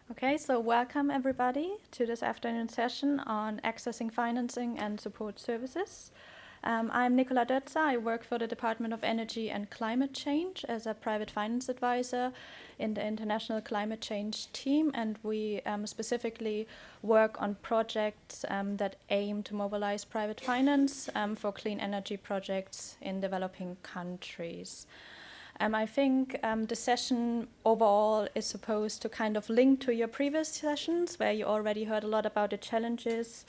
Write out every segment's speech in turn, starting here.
Okay, so welcome everybody to this afternoon session on accessing financing and support services. I'm Nicola Dötzer. I work for the Department of Energy and Climate Change as a private finance advisor in the International Climate Change team, and we specifically work on projects that aim to mobilize private finance for clean energy projects in developing countries. I think the session overall is supposed to kind of link to your previous sessions, where you already heard a lot about the challenges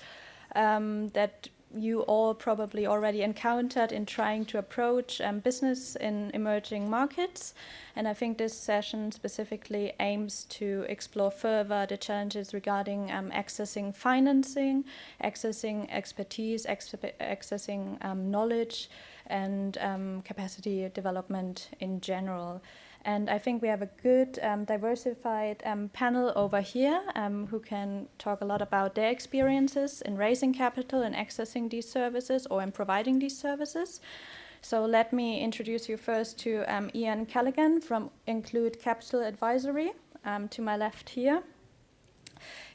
that you all probably already encountered in trying to approach business in emerging markets. And I think this session specifically aims to explore further the challenges regarding accessing financing, accessing expertise, accessing knowledge, and capacity development in general. And I think we have a good diversified panel over here who can talk a lot about their experiences in raising capital and accessing these services or in providing these services. So let me introduce you first to Ian Callaghan from Include Capital Advisory, to my left here.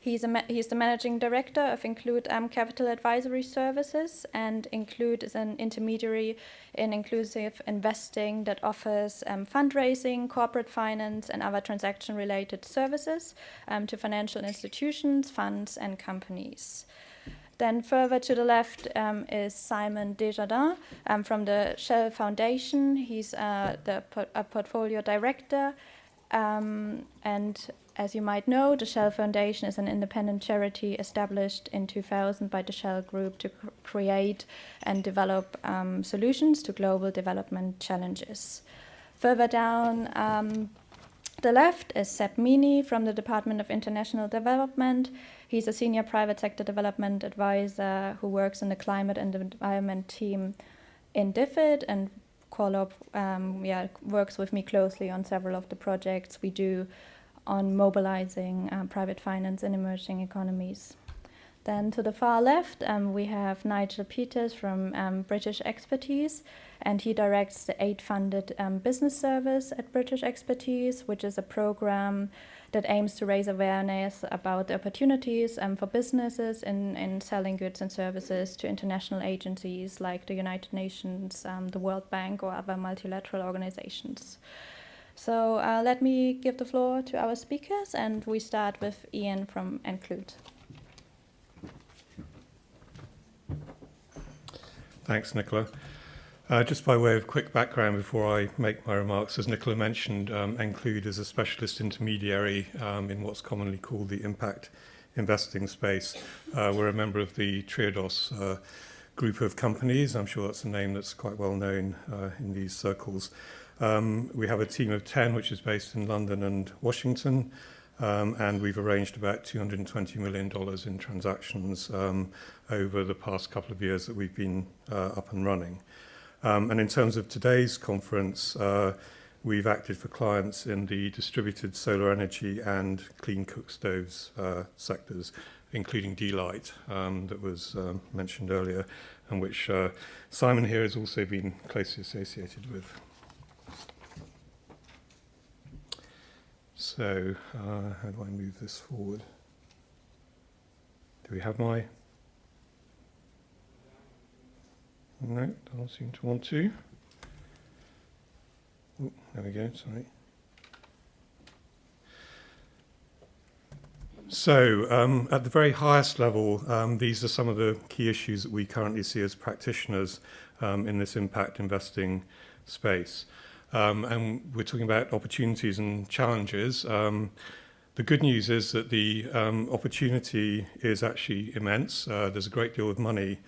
He's the managing director of Include Capital Advisory Services, and Include is an intermediary in inclusive investing that offers fundraising, corporate finance, and other transaction-related services to financial institutions, funds, and companies. Then further to the left is Simon Desjardins from the Shell Foundation. He's a portfolio director, and as you might know, the Shell Foundation is an independent charity established in 2000 by the Shell Group to create and develop solutions to global development challenges. Further down the left is Seb Meany from the Department of International Development. He's a senior private sector development advisor who works in the climate and environment team in DFID and works with me closely on several of the projects we do on mobilizing private finance in emerging economies. Then to the far left, we have Nigel Peters from British Expertise, and he directs the aid-funded business service at British Expertise, which is a program that aims to raise awareness about the opportunities for businesses in selling goods and services to international agencies like the United Nations, the World Bank, or other multilateral organizations. So let me give the floor to our speakers, and we start with Ian from Include. Thanks, Nicola. Just by way of quick background before I make my remarks, as Nicola mentioned, Include is a specialist intermediary in what's commonly called the impact investing space. We're a member of the Triodos group of companies. I'm sure that's a name that's quite well known in these circles. We have a team of 10, which is based in London and Washington, and we've arranged about $220 million in transactions over the past couple of years that we've been up and running. And in terms of today's conference, we've acted for clients in the distributed solar energy and clean cook stoves sectors, including D-Light that was mentioned earlier, and which Simon here has also been closely associated with. So, how do I move this forward? Do we have my... No, don't seem to want to. Oh, there we go, sorry. So, at the very highest level, these are some of the key issues that we currently see as practitioners in this impact investing space. And we're talking about opportunities and challenges. The good news is that the opportunity is actually immense. There's a great deal of money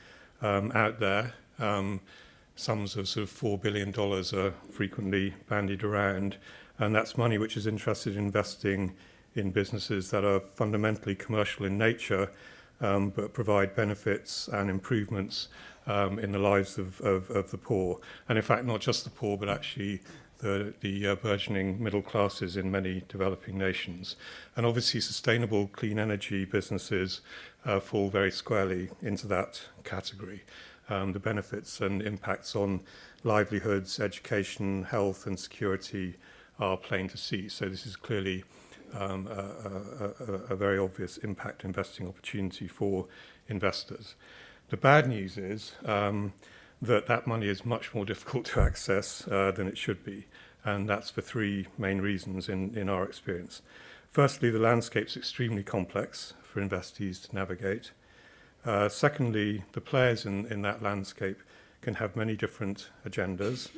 out there. Sums of sort of $4 billion are frequently bandied around, and that's money which is interested in investing in businesses that are fundamentally commercial in nature, but provide benefits and improvements in the lives of the poor. And in fact, not just the poor, but actually the burgeoning middle classes in many developing nations. And obviously sustainable clean energy businesses fall very squarely into that category. The benefits and impacts on livelihoods, education, health and security are plain to see. So this is clearly a very obvious impact investing opportunity for investors. The bad news is that money is much more difficult to access than it should be, and that's for three main reasons in our experience. Firstly, the landscape's extremely complex for investees to navigate. Secondly, the players in that landscape can have many different agendas,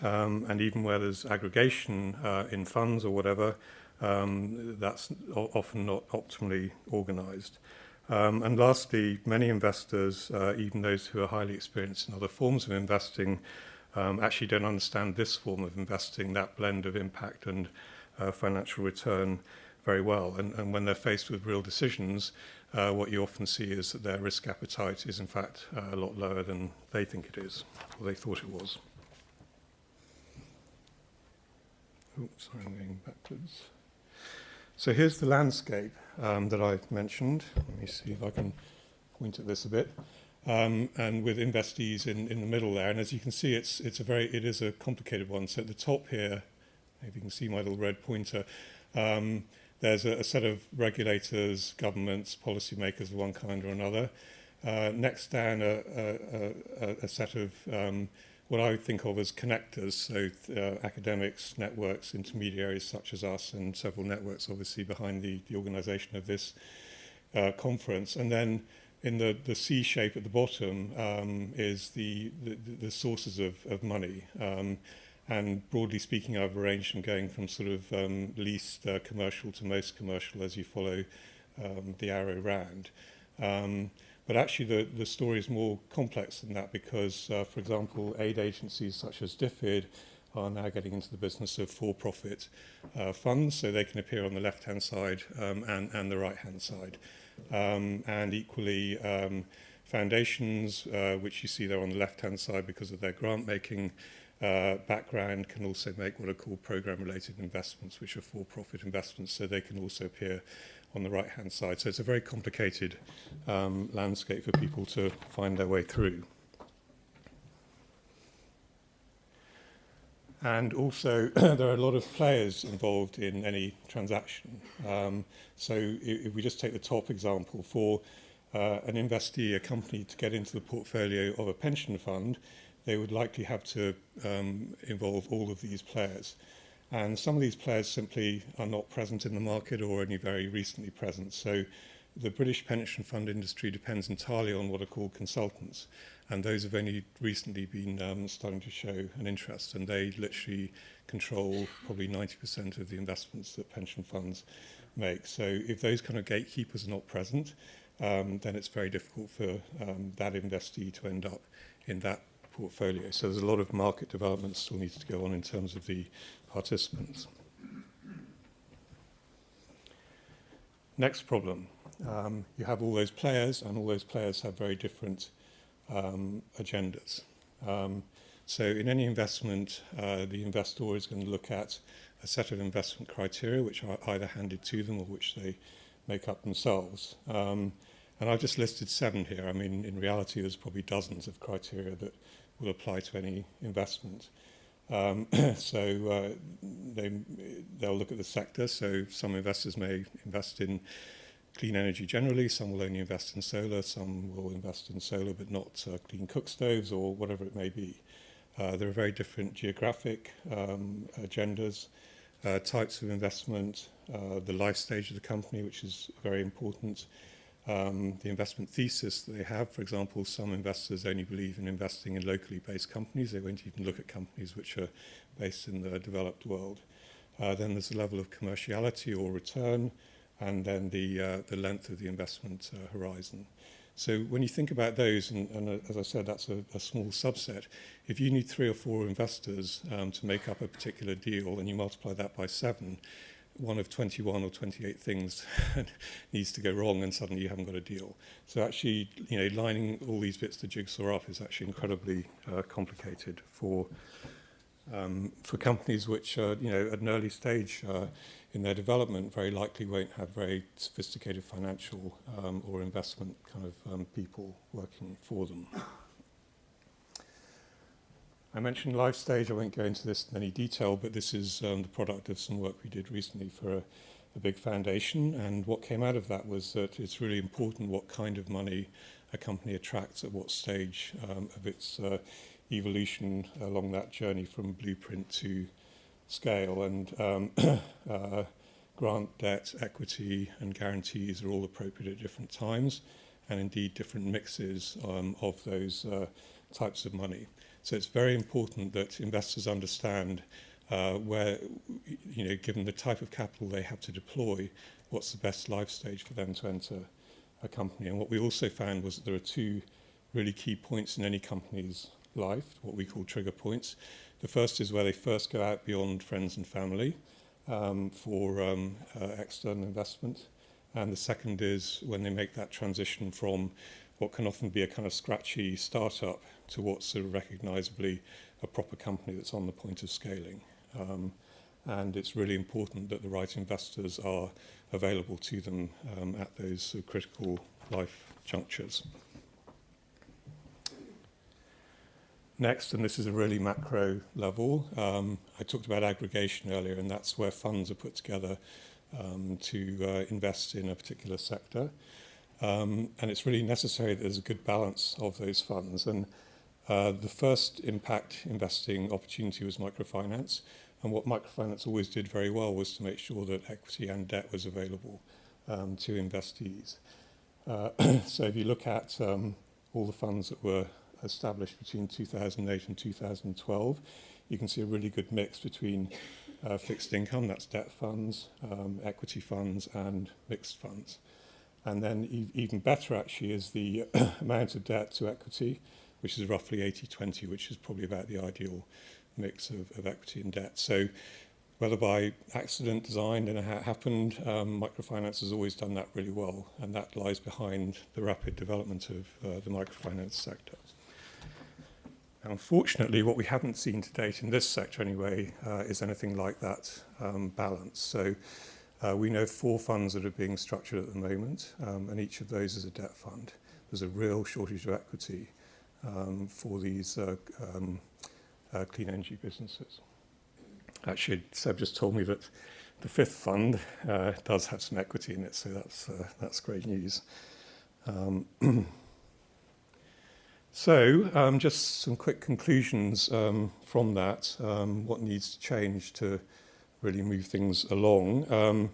and even where there's aggregation in funds or whatever, that's often not optimally organised. And lastly, many investors, even those who are highly experienced in other forms of investing, actually don't understand this form of investing, that blend of impact and financial return very well. And when they're faced with real decisions, what you often see is that their risk appetite is in fact a lot lower than they think it is, or they thought it was. Oops, sorry, I'm going backwards. So here's the landscape that I mentioned. Let me see if I can point at this a bit. And with investees in the middle there. And as you can see, it is a complicated one. So at the top here, maybe you can see my little red pointer, there's a set of regulators, governments, policymakers of one kind or another. Next down, a set of what I would think of as connectors, so academics, networks, intermediaries such as us, and several networks obviously behind the organisation of this conference. And then in the C shape at the bottom is the sources of money. And broadly speaking, I've arranged them going from sort of least commercial to most commercial as you follow the arrow round. But actually the story is more complex than that because, for example, aid agencies such as DFID are now getting into the business of for-profit funds, so they can appear on the left-hand side and the right-hand side. And equally, foundations, which you see there on the left-hand side because of their grant-making background, can also make what are called program-related investments, which are for-profit investments, so they can also appear on the right-hand side. So it's a very complicated landscape for people to find their way through. And also, there are a lot of players involved in any transaction. So if we just take the top example, for an investee, a company, to get into the portfolio of a pension fund, they would likely have to involve all of these players. And some of these players simply are not present in the market or only very recently present. So the British pension fund industry depends entirely on what are called consultants. And those have only recently been starting to show an interest. And they literally control probably 90% of the investments that pension funds make. So if those kind of gatekeepers are not present, then it's very difficult for that investee to end up in that portfolio. So there's a lot of market development still needs to go on in terms of the participants. Next problem. You have all those players, and all those players have very different agendas. So in any investment, the investor is going to look at a set of investment criteria which are either handed to them or which they make up themselves. And I've just listed 7 here. I mean, in reality, there's probably dozens of criteria that will apply to any investment. So they'll look at the sector. So some investors may invest in clean energy generally, some will only invest in solar, some will invest in solar but not clean cook stoves or whatever it may be. There are very different geographic agendas, types of investment, the life stage of the company, which is very important, the investment thesis that they have. For example, some investors only believe in investing in locally based companies. They won't even look at companies which are based in the developed world. Then there's a level of commerciality or return, and then the length of the investment horizon. So when you think about those, and as I said, that's a small subset, if you need 3 or 4 investors to make up a particular deal and you multiply that by 7, one of 21 or 28 things needs to go wrong and suddenly you haven't got a deal. So actually, lining all these bits to jigsaw up is actually incredibly complicated for companies which are, at an early stage in their development, very likely won't have very sophisticated financial or investment kind of people working for them. I mentioned life stage. I won't go into this in any detail, but this is the product of some work we did recently for a big foundation, and what came out of that was that it's really important what kind of money a company attracts at what stage of its evolution along that journey from blueprint to scale. And grant, debt, equity, and guarantees are all appropriate at different times, and indeed different mixes of those types of money. So it's very important that investors understand where, given the type of capital they have to deploy, what's the best life stage for them to enter a company. And what we also found was that there are two really key points in any company's life, what we call trigger points. The first is where they first go out beyond friends and family for external investment. And the second is when they make that transition from what can often be a kind of scratchy startup to what's sort of recognizably a proper company that's on the point of scaling. And it's really important that the right investors are available to them at those sort of critical life junctures. Next, and this is a really macro level, I talked about aggregation earlier, and that's where funds are put together to invest in a particular sector. And it's really necessary that there's a good balance of those funds. And the first impact investing opportunity was microfinance. And what microfinance always did very well was to make sure that equity and debt was available to investees. So if you look at all the funds that were established between 2008 and 2012, you can see a really good mix between fixed income, that's debt funds, equity funds, and mixed funds. And then even better actually is the amount of debt to equity, which is roughly 80-20, which is probably about the ideal mix of equity and debt. So whether by accident, design, and how it happened, microfinance has always done that really well, and that lies behind the rapid development of the microfinance sector. Unfortunately, what we haven't seen to date in this sector anyway is anything like that balance. So we know 4 funds that are being structured at the moment, and each of those is a debt fund. There's a real shortage of equity for these clean energy businesses. Actually, Seb just told me that the 5th fund does have some equity in it, so that's great news. So just some quick conclusions from that, what needs to change to really move things along.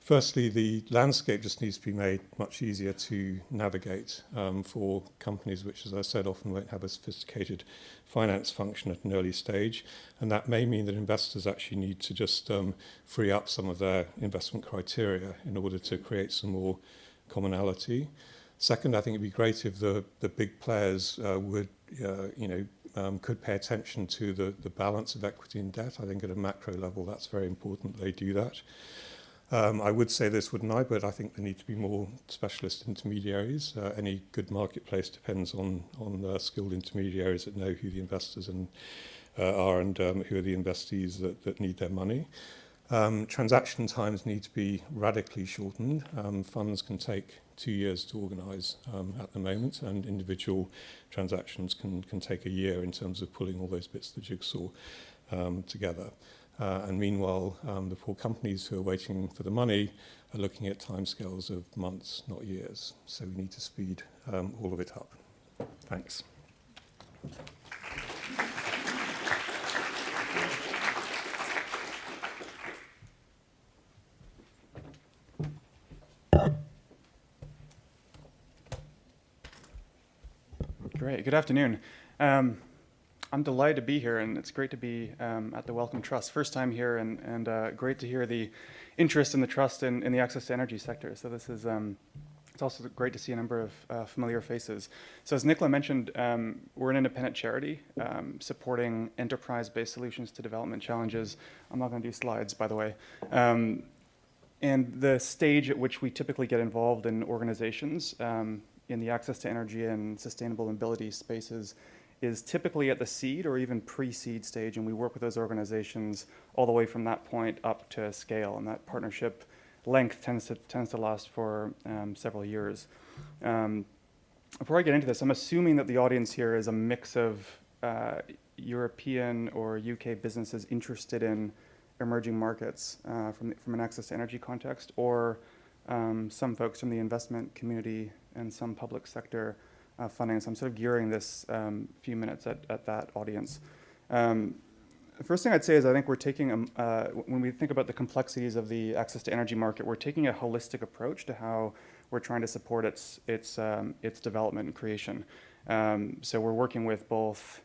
Firstly, the landscape just needs to be made much easier to navigate for companies which, as I said, often won't have a sophisticated finance function at an early stage. And that may mean that investors actually need to just free up some of their investment criteria in order to create some more commonality. Second, I think it'd be great if the big players would, could pay attention to the balance of equity and debt. I think at a macro level, that's very important they do that. I would say this, wouldn't I? But I think there need to be more specialist intermediaries. Any good marketplace depends on skilled intermediaries that know who the investors are and who are the investees that need their money. Transaction times need to be radically shortened. Funds can take 2 years to organise at the moment, and individual transactions can take a year in terms of pulling all those bits of the jigsaw together. And meanwhile, the poor companies who are waiting for the money are looking at timescales of months, not years. So we need to speed all of it up. Thanks. Great. Good afternoon. I'm delighted to be here, and it's great to be at the Wellcome Trust. First time here, and great to hear the interest in the Trust in the access to energy sector. So this is, it's also great to see a number of familiar faces. So as Nicola mentioned, we're an independent charity supporting enterprise-based solutions to development challenges. I'm not going to do slides, by the way. And the stage at which we typically get involved in organizations in the access to energy and sustainable mobility spaces is typically at the seed or even pre-seed stage, and we work with those organizations all the way from that point up to scale, and that partnership length tends to last for several years. Before I get into this, I'm assuming that the audience here is a mix of European or UK businesses interested in emerging markets from an access to energy context, or some folks from the investment community and some public sector funding. So I'm sort of gearing this few minutes at that audience. The first thing I'd say is I think we're taking, when we think about the complexities of the access to energy market, we're taking a holistic approach to how we're trying to support its development and creation. So we're working with both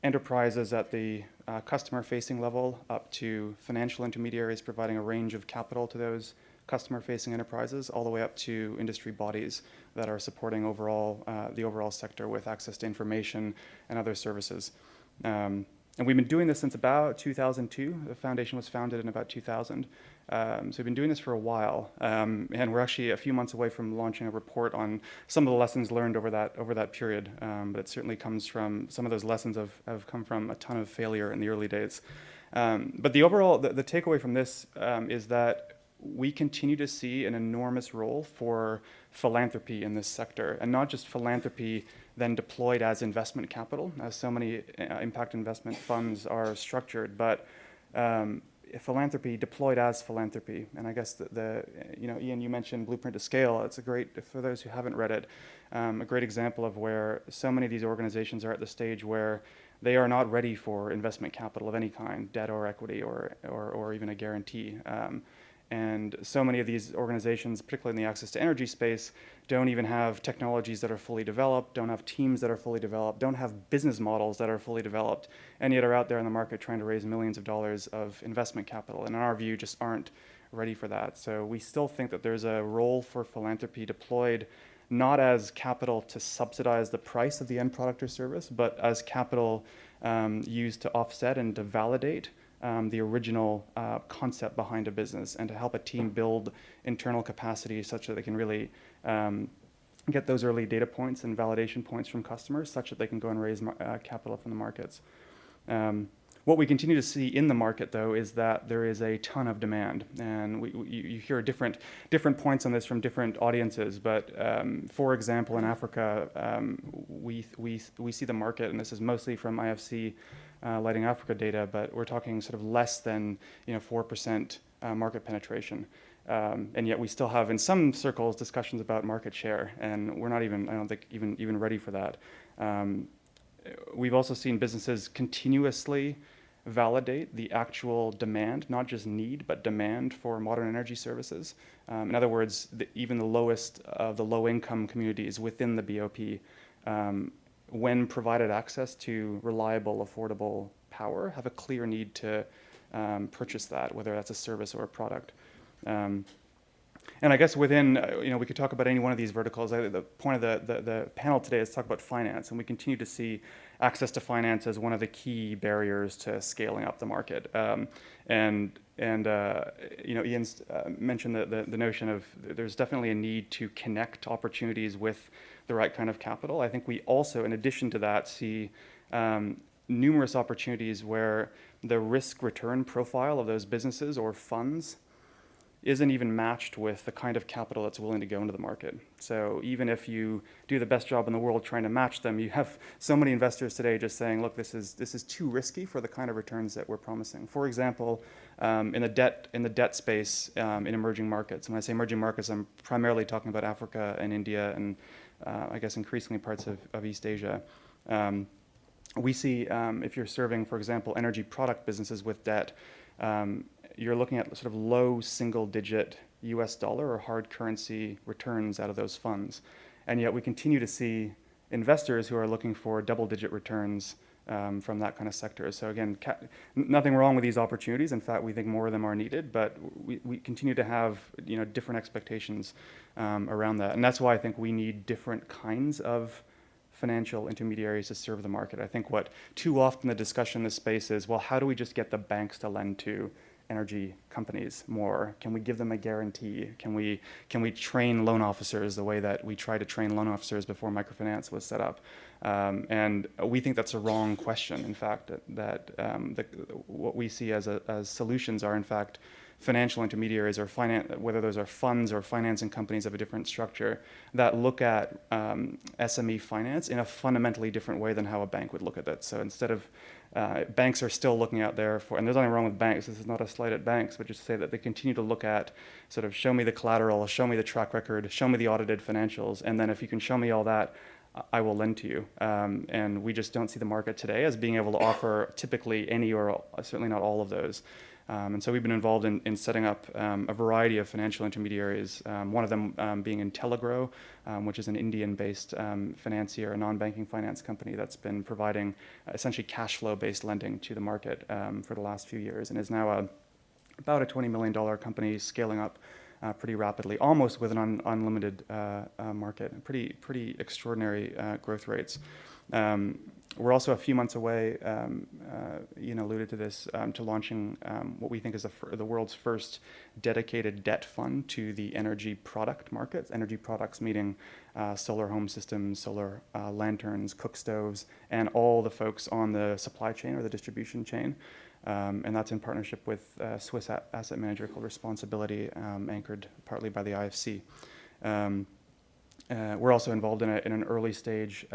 enterprises at the customer-facing level up to financial intermediaries providing a range of capital to those customer-facing enterprises, all the way up to industry bodies that are supporting the overall sector with access to information and other services. And we've been doing this since about 2002. The foundation was founded in about 2000. So we've been doing this for a while. And we're actually a few months away from launching a report on some of the lessons learned over that period. But it certainly comes from, some of those lessons have come from a ton of failure in the early days. But the overall, the takeaway from this is that we continue to see an enormous role for philanthropy in this sector, and not just philanthropy then deployed as investment capital, as so many impact investment funds are structured, but philanthropy deployed as philanthropy. And I guess Ian, you mentioned Blueprint to Scale. It's a great, for those who haven't read it, a great example of where so many of these organizations are at the stage where they are not ready for investment capital of any kind, debt or equity or even a guarantee. And so many of these organizations, particularly in the access to energy space, don't even have technologies that are fully developed, don't have teams that are fully developed, don't have business models that are fully developed, and yet are out there in the market trying to raise millions of dollars of investment capital. And in our view, just aren't ready for that. So we still think that there's a role for philanthropy deployed not as capital to subsidize the price of the end product or service, but as capital used to offset and to validate the original concept behind a business, and to help a team build internal capacity such that they can really get those early data points and validation points from customers such that they can go and raise capital from the markets. What we continue to see in the market, though, is that there is a ton of demand, and you hear different points on this from different audiences. But for example, in Africa, we see the market, and this is mostly from IFC Lighting Africa data, but we're talking sort of less than 4% market penetration, and yet we still have in some circles discussions about market share, and we're not even, I don't think, even ready for that. We've also seen businesses continuously validate the actual demand, not just need, but demand for modern energy services. In other words, even the lowest of the low-income communities within the BOP, when provided access to reliable, affordable power, have a clear need to purchase that, whether that's a service or a product. And I guess within, we could talk about any one of these verticals. The point of the panel today is to talk about finance, and we continue to see access to finance as one of the key barriers to scaling up the market. Ian's mentioned the notion of there's definitely a need to connect opportunities with the right kind of capital. I think we also, in addition to that, see numerous opportunities where the risk-return profile of those businesses or funds isn't even matched with the kind of capital that's willing to go into the market. So even if you do the best job in the world trying to match them, you have so many investors today just saying, look, this is too risky for the kind of returns that we're promising. For example, in the debt space in emerging markets. When I say emerging markets, I'm primarily talking about Africa and India and I guess increasingly parts of East Asia. We see if you're serving, for example, energy product businesses with debt, you're looking at sort of low single-digit US dollar or hard currency returns out of those funds. And yet we continue to see investors who are looking for double-digit returns from that kind of sector. So again, nothing wrong with these opportunities. In fact, we think more of them are needed, but we continue to have different expectations around that. And that's why I think we need different kinds of financial intermediaries to serve the market. I think what too often the discussion in this space is, well, how do we just get the banks to lend to energy companies more? Can we give them a guarantee? Can we train loan officers the way that we tried to train loan officers before microfinance was set up? And we think that's a wrong question. In fact, that what we see as solutions are in fact financial intermediaries or whether those are funds or financing companies of a different structure that look at SME finance in a fundamentally different way than how a bank would look at it. So instead of banks are still looking out there for, and there's nothing wrong with banks, this is not a slight at banks, but just to say that they continue to look at sort of show me the collateral, show me the track record, show me the audited financials, and then if you can show me all that, I will lend to you. And we just don't see the market today as being able to offer typically any or certainly not all of those. And so we've been involved in setting up a variety of financial intermediaries, one of them being Intelligro, which is an Indian-based financier, a non-banking finance company that's been providing essentially cash flow-based lending to the market for the last few years, and is now about a $20 million company scaling up pretty rapidly, almost with an unlimited market, pretty extraordinary growth rates. We're also a few months away, Ian alluded to this, to launching what we think is the world's first dedicated debt fund to the energy product markets. Energy products meaning solar home systems, solar lanterns, cook stoves, and all the folks on the supply chain or the distribution chain. And that's in partnership with Swiss asset manager called Responsibility, anchored partly by the IFC. We're also involved in an early stage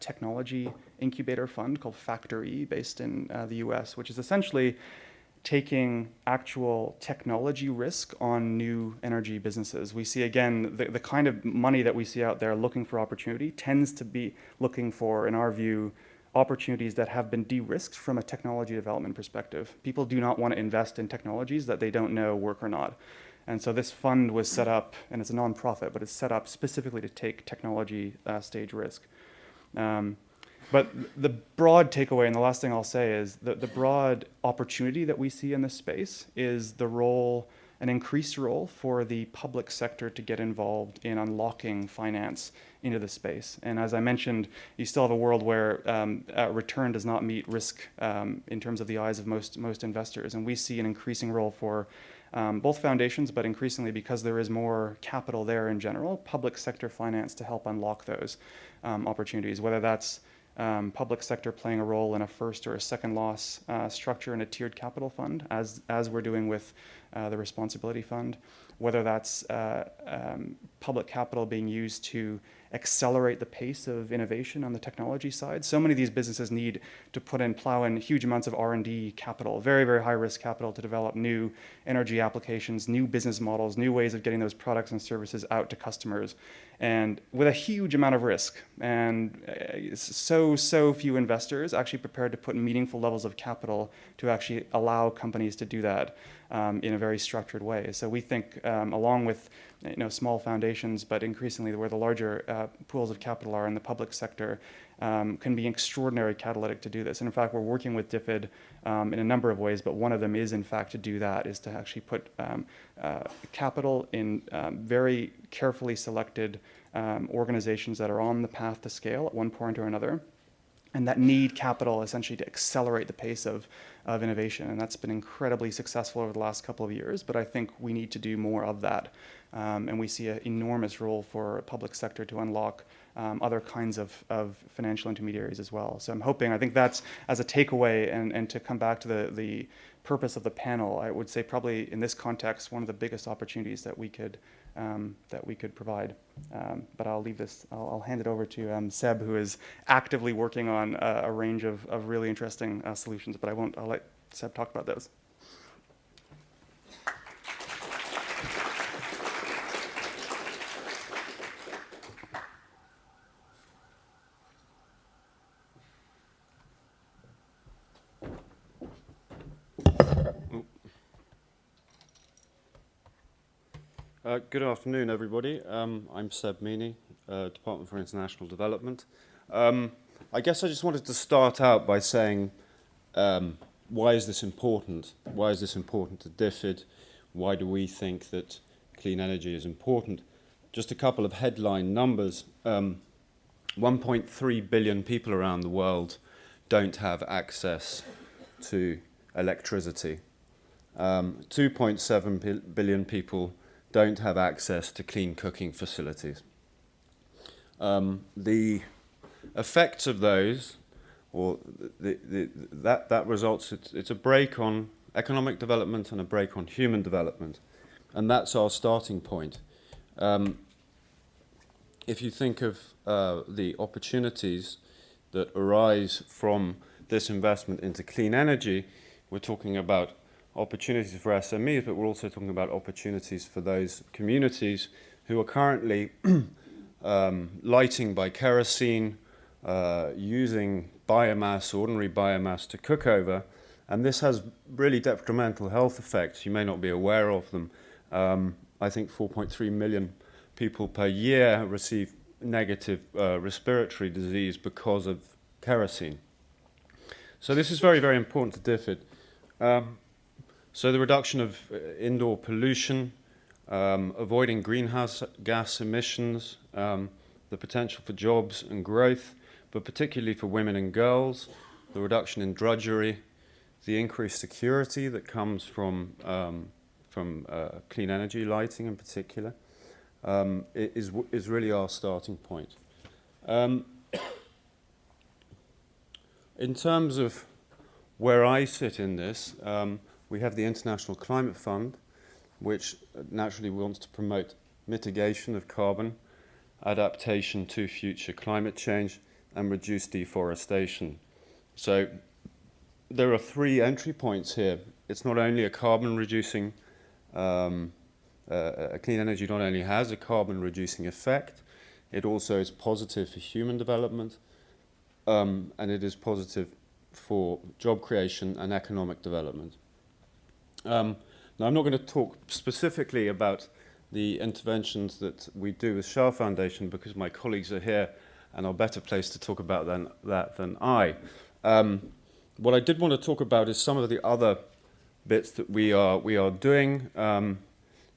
technology incubator fund called Factor E, based in the US, which is essentially taking actual technology risk on new energy businesses. We see, again, the kind of money that we see out there looking for opportunity tends to be looking for, in our view, opportunities that have been de-risked from a technology development perspective. People do not want to invest in technologies that they don't know work or not. And so this fund was set up, and it's a nonprofit, but it's set up specifically to take technology stage risk. But the broad takeaway, and the last thing I'll say is that the broad opportunity that we see in this space is the role, an increased role for the public sector to get involved in unlocking finance into the space. And as I mentioned, you still have a world where return does not meet risk in terms of the eyes of most investors. And we see an increasing role for both foundations, but increasingly, because there is more capital there in general, public sector finance to help unlock those opportunities, whether that's public sector playing a role in a first or a second loss structure in a tiered capital fund, as we're doing with the Responsibility Fund, whether that's public capital being used to accelerate the pace of innovation on the technology side. So many of these businesses need to plow in huge amounts of R&D capital, very, very high risk capital, to develop new energy applications, new business models, new ways of getting those products and services out to customers, and with a huge amount of risk. And so few investors actually prepared to put meaningful levels of capital to actually allow companies to do that in a very structured way. So we think, along with small foundations, but increasingly where the larger pools of capital are in the public sector, can be extraordinary catalytic to do this. And in fact, we're working with DFID in a number of ways, but one of them is, in fact, to do that, is to actually put capital in very carefully selected organizations that are on the path to scale at one point or another, and that need capital essentially to accelerate the pace of innovation. And that's been incredibly successful over the last couple of years, but I think we need to do more of that. And we see an enormous role for public sector to unlock other kinds of financial intermediaries as well. So I'm hoping, I think that's, as a takeaway, and to come back to the purpose of the panel, I would say probably in this context, one of the biggest opportunities that we could provide. But I'll leave this, I'll hand it over to Seb, who is actively working on a range of really interesting solutions, but I'll let Seb talk about those. Good afternoon, everybody. I'm Seb Meany, Department for International Development. I guess I just wanted to start out by saying, why is this important? Why is this important to DFID? Why do we think that clean energy is important? Just a couple of headline numbers. 1.3 billion people around the world don't have access to electricity. 2.7 billion people don't have access to clean cooking facilities. The effects of those, or that results, it's a brake on economic development and a brake on human development. And that's our starting point. If you think of the opportunities that arise from this investment into clean energy, we're talking about opportunities for SMEs, but we're also talking about opportunities for those communities who are currently lighting by kerosene, using biomass, ordinary biomass, to cook over. And this has really detrimental health effects. You may not be aware of them. I think 4.3 million people per year receive negative respiratory disease because of kerosene. So this is very, very important to DFID. So the reduction of indoor pollution, avoiding greenhouse gas emissions, the potential for jobs and growth, but particularly for women and girls, the reduction in drudgery, the increased security that comes from clean energy lighting in particular, is really our starting point. In terms of where I sit in this, we have the International Climate Fund, which naturally wants to promote mitigation of carbon, adaptation to future climate change, and reduce deforestation. So there are three entry points here. It's not only a carbon reducing, clean energy not only has a carbon reducing effect, it also is positive for human development, and it is positive for job creation and economic development. Now, I'm not going to talk specifically about the interventions that we do with Shah Foundation because my colleagues are here and are better placed to talk about that than I. What I did want to talk about is some of the other bits that we are doing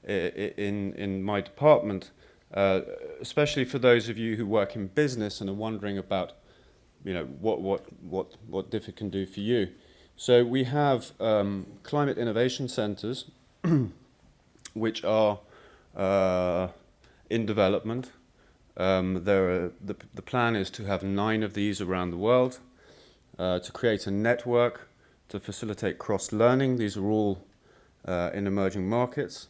in my department, especially for those of you who work in business and are wondering about, what DFID can do for you. So we have climate innovation centres, which are in development. The plan is to have 9 of these around the world, to create a network to facilitate cross-learning. These are all in emerging markets,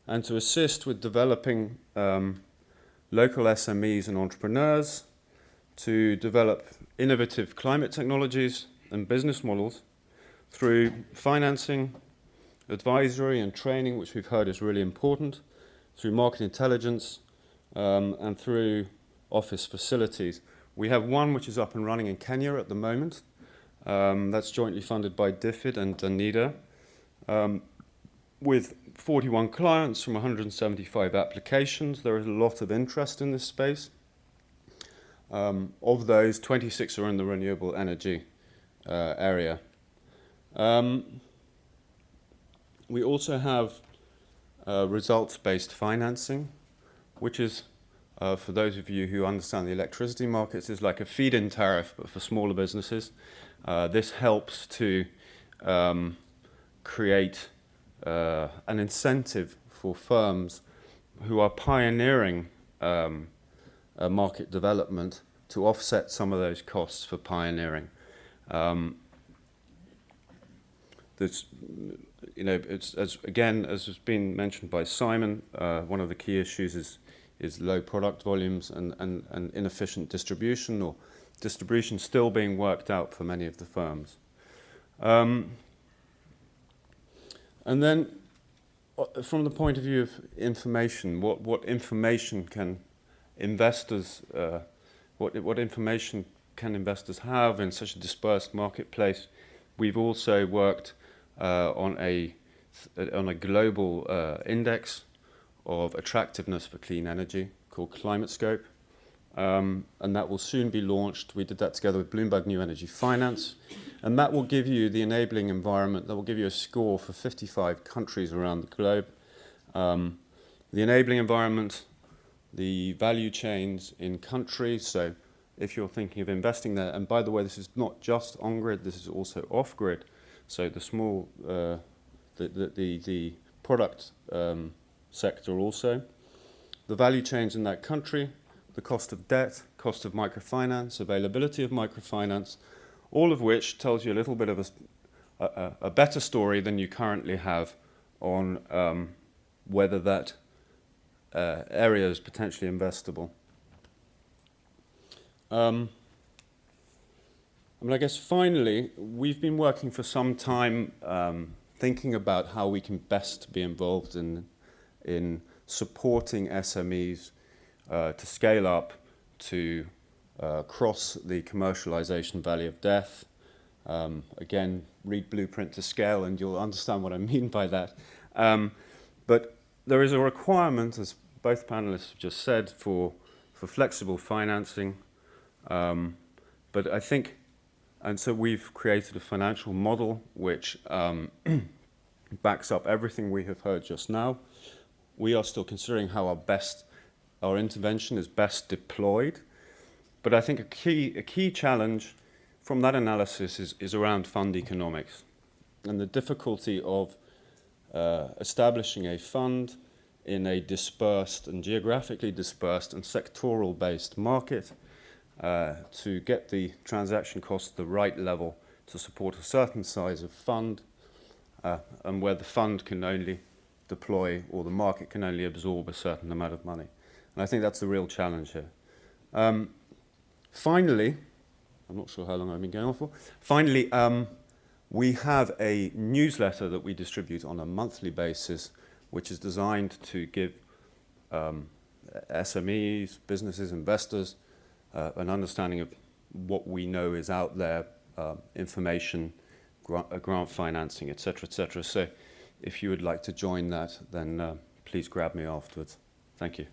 and to assist with developing local SMEs and entrepreneurs to develop innovative climate technologies and business models through financing, advisory and training, which we've heard is really important, through market intelligence, and through office facilities. We have one which is up and running in Kenya at the moment. That's jointly funded by DFID and NIDA, with 41 clients from 175 applications. There is a lot of interest in this space. Of those, 26 are in the renewable energy area. We also have results-based financing, which is, for those of you who understand the electricity markets, is like a feed-in tariff, but for smaller businesses. This helps to create an incentive for firms who are pioneering market development to offset some of those costs for pioneering. It's as has been mentioned by Simon, one of the key issues is low product volumes and inefficient distribution, or distribution still being worked out for many of the firms. And then, from the point of view of information, what information can investors what information can investors have in such a dispersed marketplace? We've also worked on a global index of attractiveness for clean energy called ClimateScope, and that will soon be launched. We did that together with Bloomberg New Energy Finance, and that will give you the enabling environment. That will give you a score for 55 countries around the globe. The enabling environment, the value chains in countries. So if you're thinking of investing there, and by the way, this is not just on-grid, this is also off-grid. So the small, the product sector also. The value chains in that country, the cost of debt, cost of microfinance, availability of microfinance, all of which tells you a little bit of a better story than you currently have on whether that area is potentially investable. I guess finally, we've been working for some time thinking about how we can best be involved in supporting SMEs to scale up, to cross the commercialization valley of death. Again, read Blueprint to Scale and you'll understand what I mean by that. But there is a requirement, as both panelists have just said, for flexible financing. But I think, and so we've created a financial model which backs up everything we have heard just now. We are still considering how our intervention is best deployed. But I think a key challenge from that analysis is around fund economics and the difficulty of establishing a fund in a dispersed and geographically dispersed and sectoral-based market to get the transaction cost at the right level to support a certain size of fund and where the fund can only deploy or the market can only absorb a certain amount of money. And I think that's the real challenge here. Finally, I'm not sure how long I've been going on for. Finally, we have a newsletter that we distribute on a monthly basis, which is designed to give SMEs, businesses, investors, an understanding of what we know is out there, information, grant financing, etc., etc. So if you would like to join that, then please grab me afterwards. Thank you.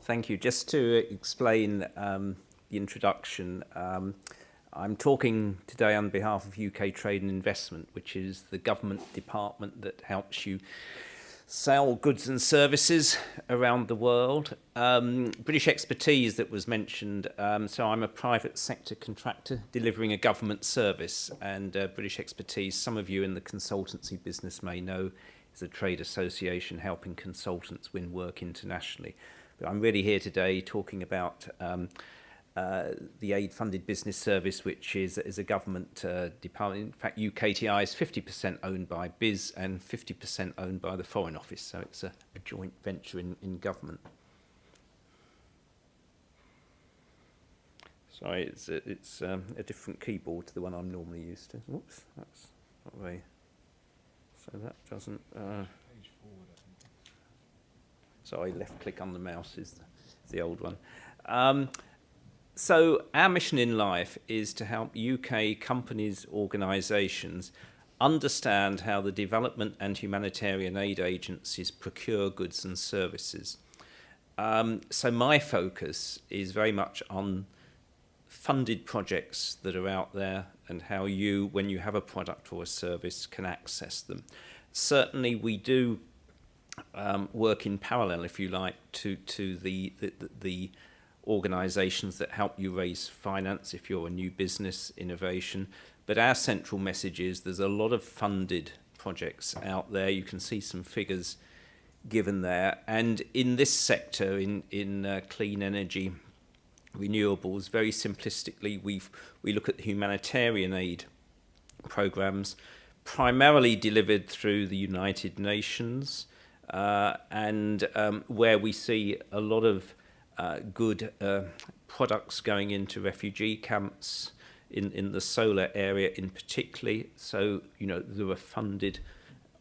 Thank you. Just to explain the introduction, I'm talking today on behalf of UK Trade and Investment, which is the government department that helps you sell goods and services around the world. British expertise that was mentioned, so I'm a private sector contractor delivering a government service, and British expertise, some of you in the consultancy business may know, is a trade association helping consultants win work internationally. But I'm really here today talking about the aid-funded business service, which is a government department. In fact, UKTI is 50% owned by BIS and 50% owned by the Foreign Office, so it's a joint venture in government. Sorry, it's a different keyboard to the one I'm normally used to. Whoops, that's not very... So that doesn't... Sorry, left click on the mouse is the old one. So our mission in life is to help UK companies, organisations understand how the development and humanitarian aid agencies procure goods and services. So my focus is very much on funded projects that are out there and how you, when you have a product or a service, can access them. Certainly we do work in parallel, if you like, to the organisations that help you raise finance if you're a new business, innovation. But our central message is there's a lot of funded projects out there. You can see some figures given there. And in this sector, in clean energy, renewables, very simplistically, we look at the humanitarian aid programmes, primarily delivered through the United Nations, and where we see a lot of good products going into refugee camps in the solar area in particular. So, you know, there are funded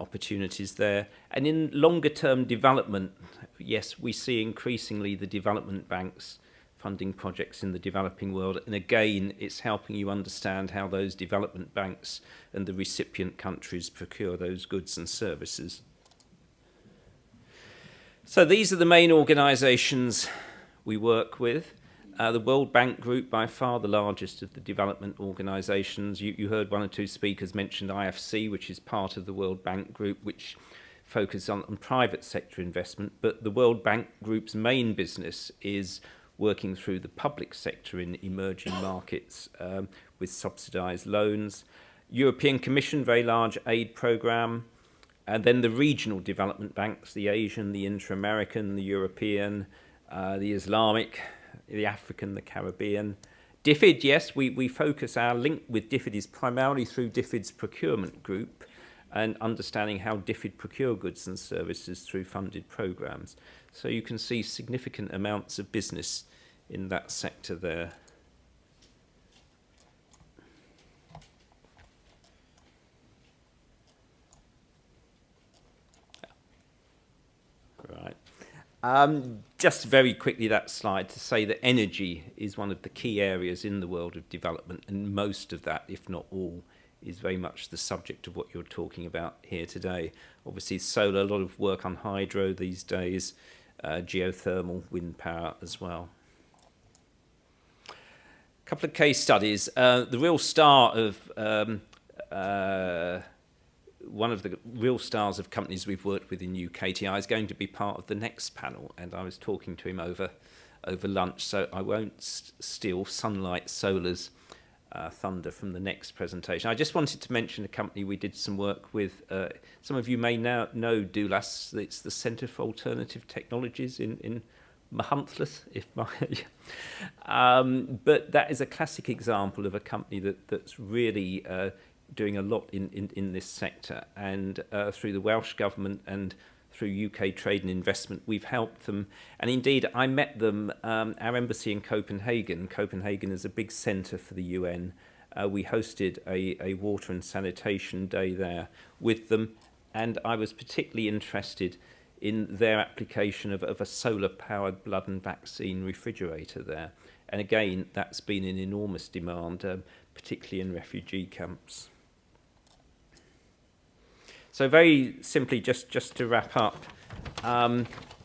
opportunities there. And in longer term development, yes, we see increasingly the development banks funding projects in the developing world. And again, it's helping you understand how those development banks and the recipient countries procure those goods and services. So these are the main organisations we work with. The World Bank Group, by far the largest of the development organisations. You heard one or two speakers mention IFC, which is part of the World Bank Group, which focus on private sector investment, but the World Bank Group's main business is working through the public sector in emerging markets with subsidised loans. European Commission, very large aid programme, and then the regional development banks, the Asian, the Inter-American, the European, the Islamic, the African, the Caribbean. DFID, yes, we focus our link with DFID is primarily through DFID's procurement group and understanding how DFID procure goods and services through funded programmes. So you can see significant amounts of business in that sector there. Right. Just very quickly, that slide to say that energy is one of the key areas in the world of development, and most of that, if not all, is very much the subject of what you're talking about here today. Obviously, solar, a lot of work on hydro these days, geothermal, wind power as well. A couple of case studies. The real star of one of the real stars of companies we've worked with in UKTI is going to be part of the next panel, and I was talking to him over lunch, so I won't steal Sunlight Solar's thunder from the next presentation. I just wanted to mention a company we did some work with. Some of you may now know DULAS. It's the Centre for Alternative Technologies in Mahuntleth, but that is a classic example of a company that's really doing a lot in this sector, and through the Welsh Government and through UK Trade and Investment, we've helped them. And indeed, I met them, our embassy in Copenhagen. Copenhagen is a big centre for the UN. We hosted a water and sanitation day there with them, and I was particularly interested in their application of a solar-powered blood and vaccine refrigerator there. And again, that's been in enormous demand, particularly in refugee camps. So very simply, just to wrap up,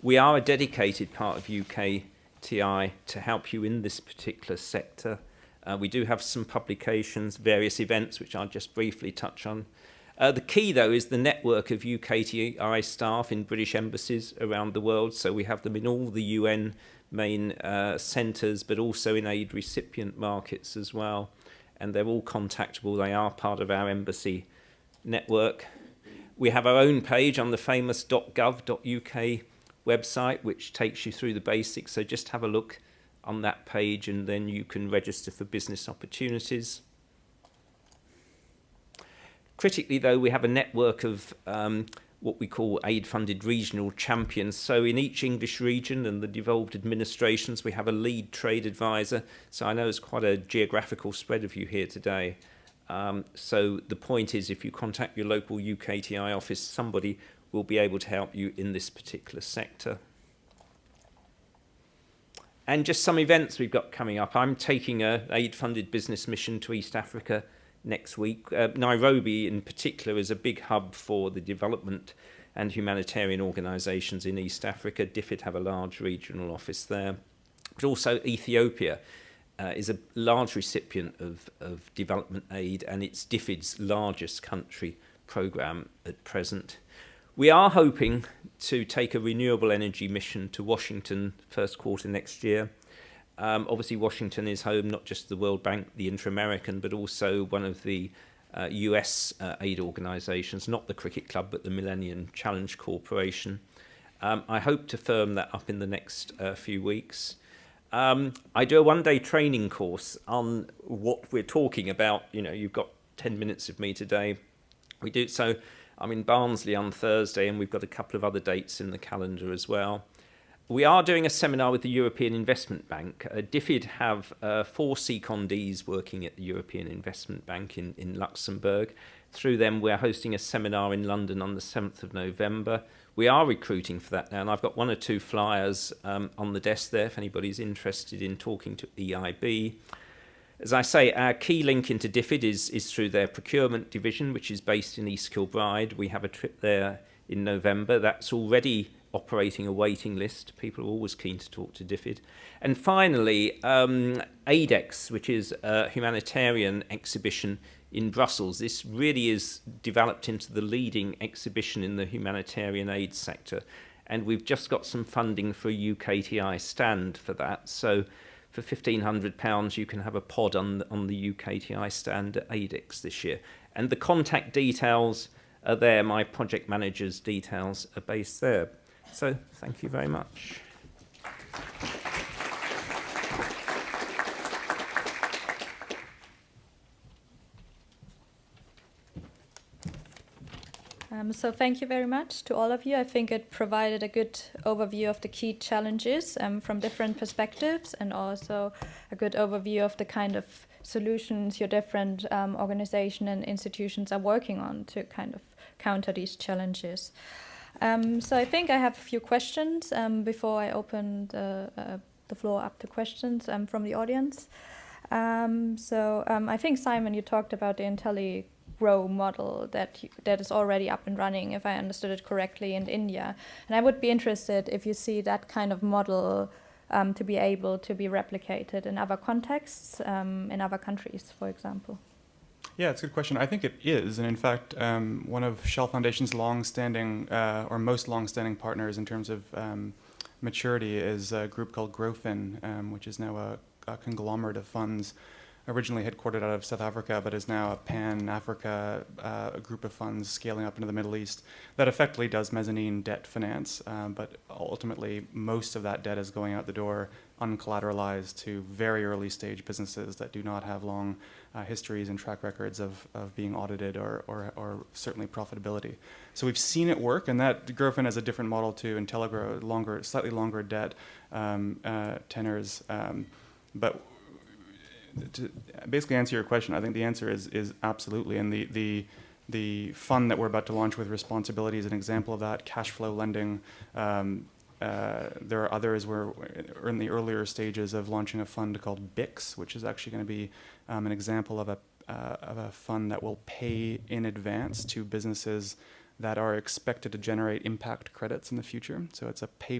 we are a dedicated part of UKTI to help you in this particular sector. We do have some publications, various events, which I'll just briefly touch on. The key, though, is the network of UKTI staff in British embassies around the world. So we have them in all the UN main centres, but also in aid recipient markets as well. And they're all contactable. They are part of our embassy network. We have our own page on the famous .gov.uk website, which takes you through the basics. So just have a look on that page, and then you can register for business opportunities. Critically, though, we have a network of what we call aid-funded regional champions. So in each English region and the devolved administrations, we have a lead trade advisor. So I know there's quite a geographical spread of you here today. So the point is, if you contact your local UKTI office, somebody will be able to help you in this particular sector. And just some events we've got coming up. I'm taking an aid-funded business mission to East Africa next week. Nairobi in particular is a big hub for the development and humanitarian organisations in East Africa. DFID have a large regional office there. But also Ethiopia is a large recipient of development aid, and it's DFID's largest country programme at present. We are hoping to take a renewable energy mission to Washington first quarter next year. Obviously, Washington is home not just to the World Bank, the Inter-American, but also one of the US aid organisations, not the Cricket Club, but the Millennium Challenge Corporation. I hope to firm that up in the next few weeks. I do a one-day training course on what we're talking about. You know, you've got 10 minutes of me today. We do so. I'm in Barnsley on Thursday, and we've got a couple of other dates in the calendar as well. We are doing a seminar with the European Investment Bank. DFID have 4 secondees working at the European Investment Bank in Luxembourg. Through them, we're hosting a seminar in London on the 7th of November. We are recruiting for that now, and I've got 1 or 2 flyers on the desk there if anybody's interested in talking to EIB. As I say, our key link into DFID is through their procurement division, which is based in East Kilbride. We have a trip there in November. That's already operating a waiting list. People are always keen to talk to DFID. And finally, ADEX, which is a humanitarian exhibition in Brussels. This really is developed into the leading exhibition in the humanitarian aid sector. And we've just got some funding for a UKTI stand for that. So for £1,500, you can have a pod on the UKTI stand at ADEX this year. And the contact details are there. My project manager's details are based there. So thank you very much. So thank you very much to all of you. I think it provided a good overview of the key challenges from different perspectives, and also a good overview of the kind of solutions your different organizations and institutions are working on to kind of counter these challenges. So I think I have a few questions before I open the floor up to questions from the audience. I think, Simon, you talked about the IntelliGrow model that is already up and running, if I understood it correctly, in India. And I would be interested if you see that kind of model to be able to be replicated in other contexts, in other countries, for example. Yeah, it's a good question. I think it is. And in fact, one of Shell Foundation's long-standing or most long-standing partners in terms of maturity is a group called Growfin, which is now a conglomerate of funds originally headquartered out of South Africa, but is now a pan-Africa group of funds scaling up into the Middle East that effectively does mezzanine debt finance, but ultimately most of that debt is going out the door uncollateralized to very early stage businesses that do not have long histories and track records of being audited or certainly profitability. So we've seen it work, and that Growfin has a different model to IntelliGrow, slightly longer debt tenors, but to basically answer your question, I think the answer is absolutely. And the fund that we're about to launch with Responsibility is an example of that. Cash flow lending. There are others. We're in the earlier stages of launching a fund called BICS, which is actually going to be an example of a fund that will pay in advance to businesses that are expected to generate impact credits in the future. So it's a pay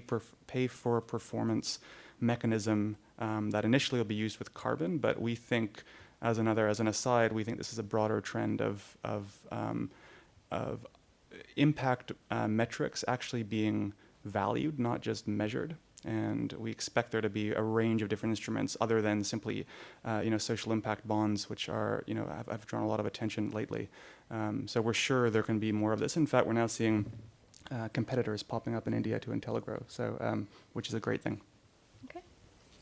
for performance mechanism that initially will be used with carbon, but we think, as an aside, we think this is a broader trend of impact metrics actually being valued, not just measured. And we expect there to be a range of different instruments other than simply, social impact bonds, which are, have drawn a lot of attention lately. So we're sure there can be more of this. In fact, we're now seeing competitors popping up in India to IntelliGrow, so which is a great thing. Okay,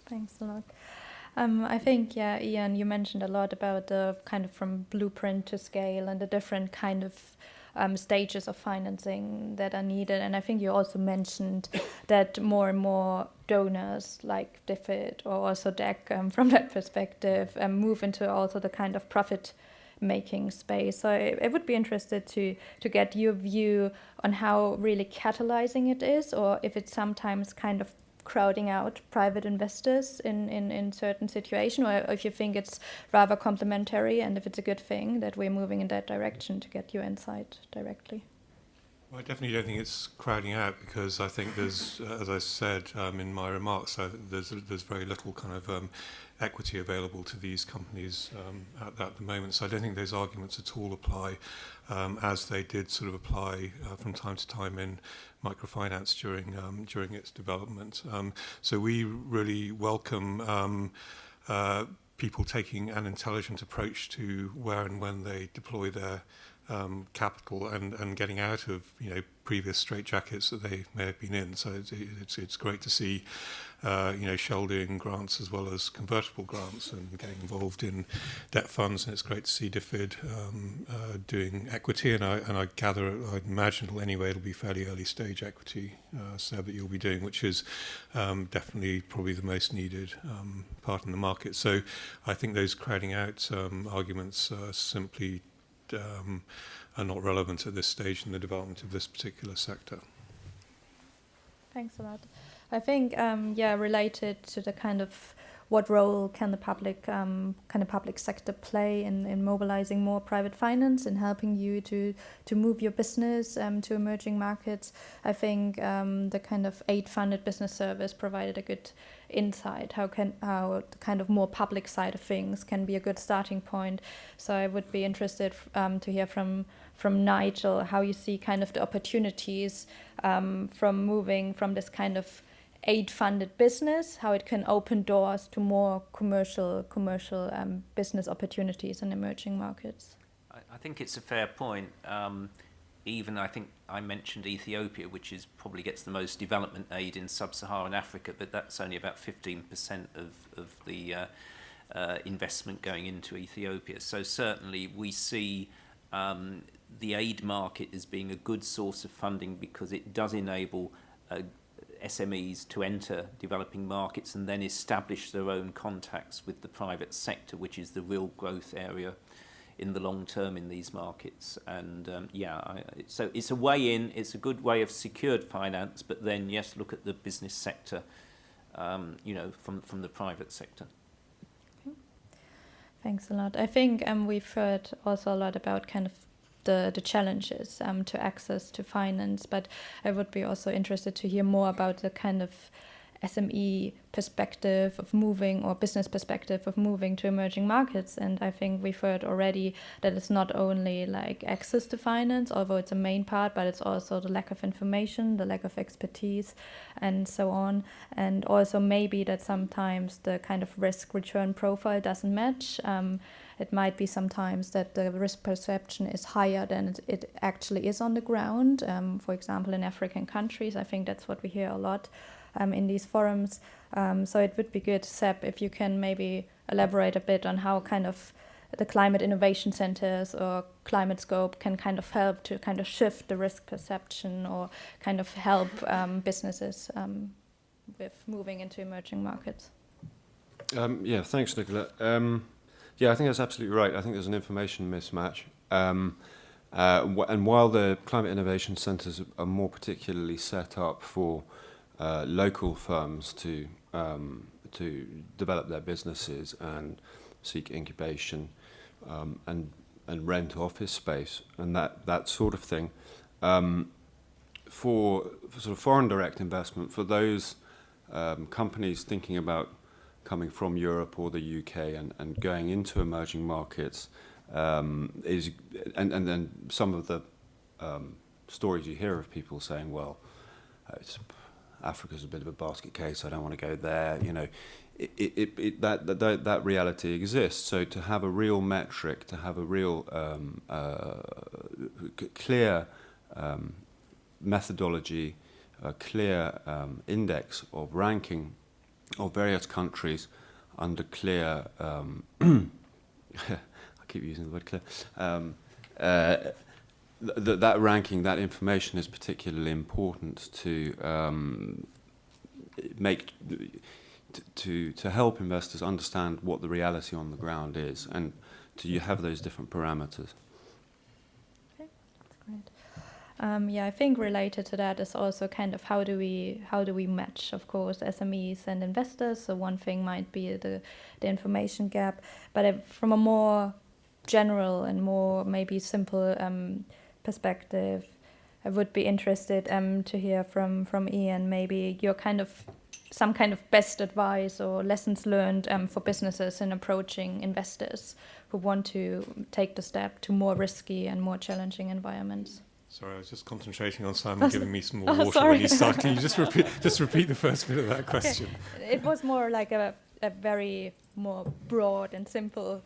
thanks a lot. I think, Ian, you mentioned a lot about the kind of from blueprint to scale and the different kind of stages of financing that are needed. And I think you also mentioned that more and more donors like DFID or also DECC from that perspective move into also the kind of profit-making space. So I would be interested to get your view on how really catalyzing it is, or if it's sometimes kind of crowding out private investors in certain situations, or if you think it's rather complementary and if it's a good thing that we're moving in that direction, to get your insight directly. Well, I definitely don't think it's crowding out, because I think there's, as I said in my remarks, there's very little kind of equity available to these companies at the moment. So I don't think those arguments at all apply as they did sort of apply from time to time in microfinance during its development. So we really welcome people taking an intelligent approach to where and when they deploy their capital and getting out of previous straitjackets that they may have been in. So it's great to see Shell doing grants as well as convertible grants and getting involved in debt funds, and it's great to see DFID doing equity. And I gather, I'd imagine it'll be fairly early stage equity, Seb, that you'll be doing, which is definitely probably the most needed part in the market. So I think those crowding out arguments simply are not relevant at this stage in the development of this particular sector. Thanks a lot. I think, related to the kind of what role can the public sector play in mobilizing more private finance and helping you to move your business to emerging markets. I think the kind of aid-funded business service provided a good insight how the kind of more public side of things can be a good starting point. So I would be interested to hear from Nigel how you see kind of the opportunities from moving from this kind of aid-funded business, how it can open doors to more commercial business opportunities in emerging markets. I think it's a fair point. Even I think I mentioned Ethiopia, which probably gets the most development aid in sub-Saharan Africa, but that's only about 15% of the investment going into Ethiopia. So certainly we see the aid market as being a good source of funding because it does enable SMEs to enter developing markets and then establish their own contacts with the private sector, which is the real growth area in the long term in these markets. And so it's a way in, it's a good way of secured finance, but then yes, look at the business sector, from the private sector. Okay. Thanks a lot. I think we've heard also a lot about kind of the challenges to access to finance, but I would be also interested to hear more about the kind of SME perspective of moving or business perspective of moving to emerging markets. And I think we've heard already that it's not only like access to finance, although it's a main part, but it's also the lack of information, the lack of expertise, and so on. And also maybe that sometimes the kind of risk return profile doesn't match. It might be sometimes that the risk perception is higher than it actually is on the ground. For example, in African countries, I think that's what we hear a lot in these forums. So it would be good, Seb, if you can maybe elaborate a bit on how kind of the climate innovation centers or climate scope can kind of help to kind of shift the risk perception or kind of help businesses with moving into emerging markets. Thanks, Nicola. I think that's absolutely right. I think there's an information mismatch. And while the climate innovation centres are more particularly set up for local firms to develop their businesses and seek incubation and rent office space and that sort of thing, for sort of foreign direct investment, for those companies thinking about coming from Europe or the UK and going into emerging markets, and then some of the stories you hear of people saying, well, Africa's a bit of a basket case, I don't want to go there, that reality exists. So to have a real metric, to have a real clear methodology, a clear index of ranking of various countries under clear, I keep using the word clear, that ranking, that information is particularly important to to help investors understand what the reality on the ground is, and you have those different parameters. Okay, that's great. I think related to that is also kind of how do we match, of course, SMEs and investors. So one thing might be the information gap, but from a more general and more maybe simple perspective, I would be interested to hear from Ian maybe your some kind of best advice or lessons learned for businesses in approaching investors who want to take the step to more risky and more challenging environments. Sorry, I was just concentrating on Simon giving me some more water sorry. when you started. Can you just repeat the first bit of that question? Okay. It was more like a very more broad and simple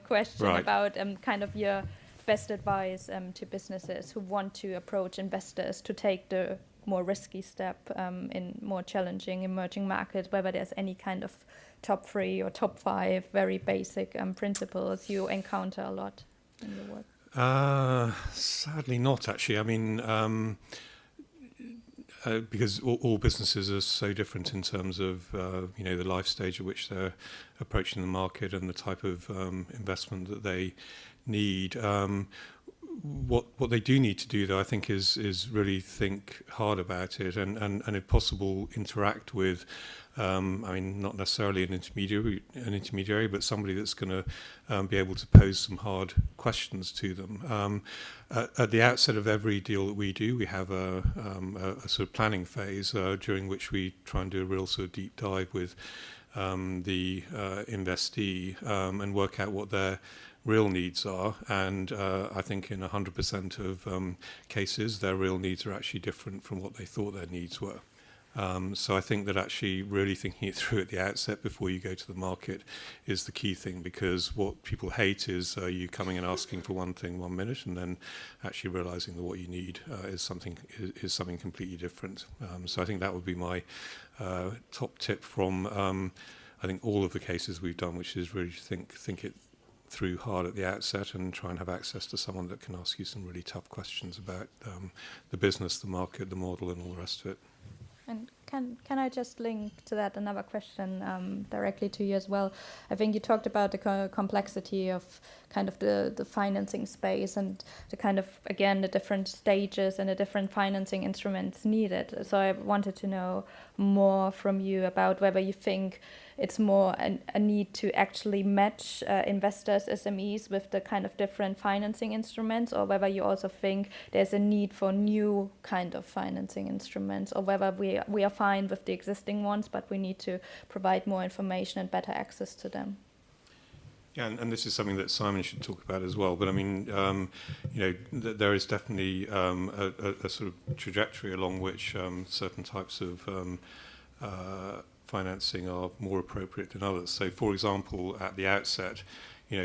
question about kind of your best advice to businesses who want to approach investors to take the more risky step in more challenging emerging markets, whether there's any kind of top 3 or top 5 very basic principles you encounter a lot in your work. Sadly not, actually. I mean, because all businesses are so different in terms of, the life stage at which they're approaching the market and the type of investment that they need. what they do need to do, though, I think, is really think hard about it, and if possible, interact with. I mean, not necessarily an intermediary, but somebody that's going to be able to pose some hard questions to them. At the outset of every deal that we do, we have a sort of planning phase during which we try and do a real sort of deep dive with the investee and work out what their real needs are. And I think in 100% of cases, their real needs are actually different from what they thought their needs were. So I think that actually really thinking it through at the outset before you go to the market is the key thing, because what people hate is you coming and asking for one thing 1 minute and then actually realizing that what you need is something completely different. So I think that would be my top tip from I think all of the cases we've done, which is really think it through hard at the outset and try and have access to someone that can ask you some really tough questions about the business, the market, the model, and all the rest of it. And can I just link to that another question directly to you as well? I think you talked about the complexity of kind of the financing space and the kind of, again, the different stages and the different financing instruments needed. So I wanted to know more from you about whether you think it's more a need to actually match investors, SMEs, with the kind of different financing instruments, or whether you also think there's a need for new kind of financing instruments, or whether we are fine with the existing ones, but we need to provide more information and better access to them. Yeah, and this is something that Simon should talk about as well. But I mean, there is definitely a sort of trajectory along which certain types of financing are more appropriate than others. So, for example, at the outset,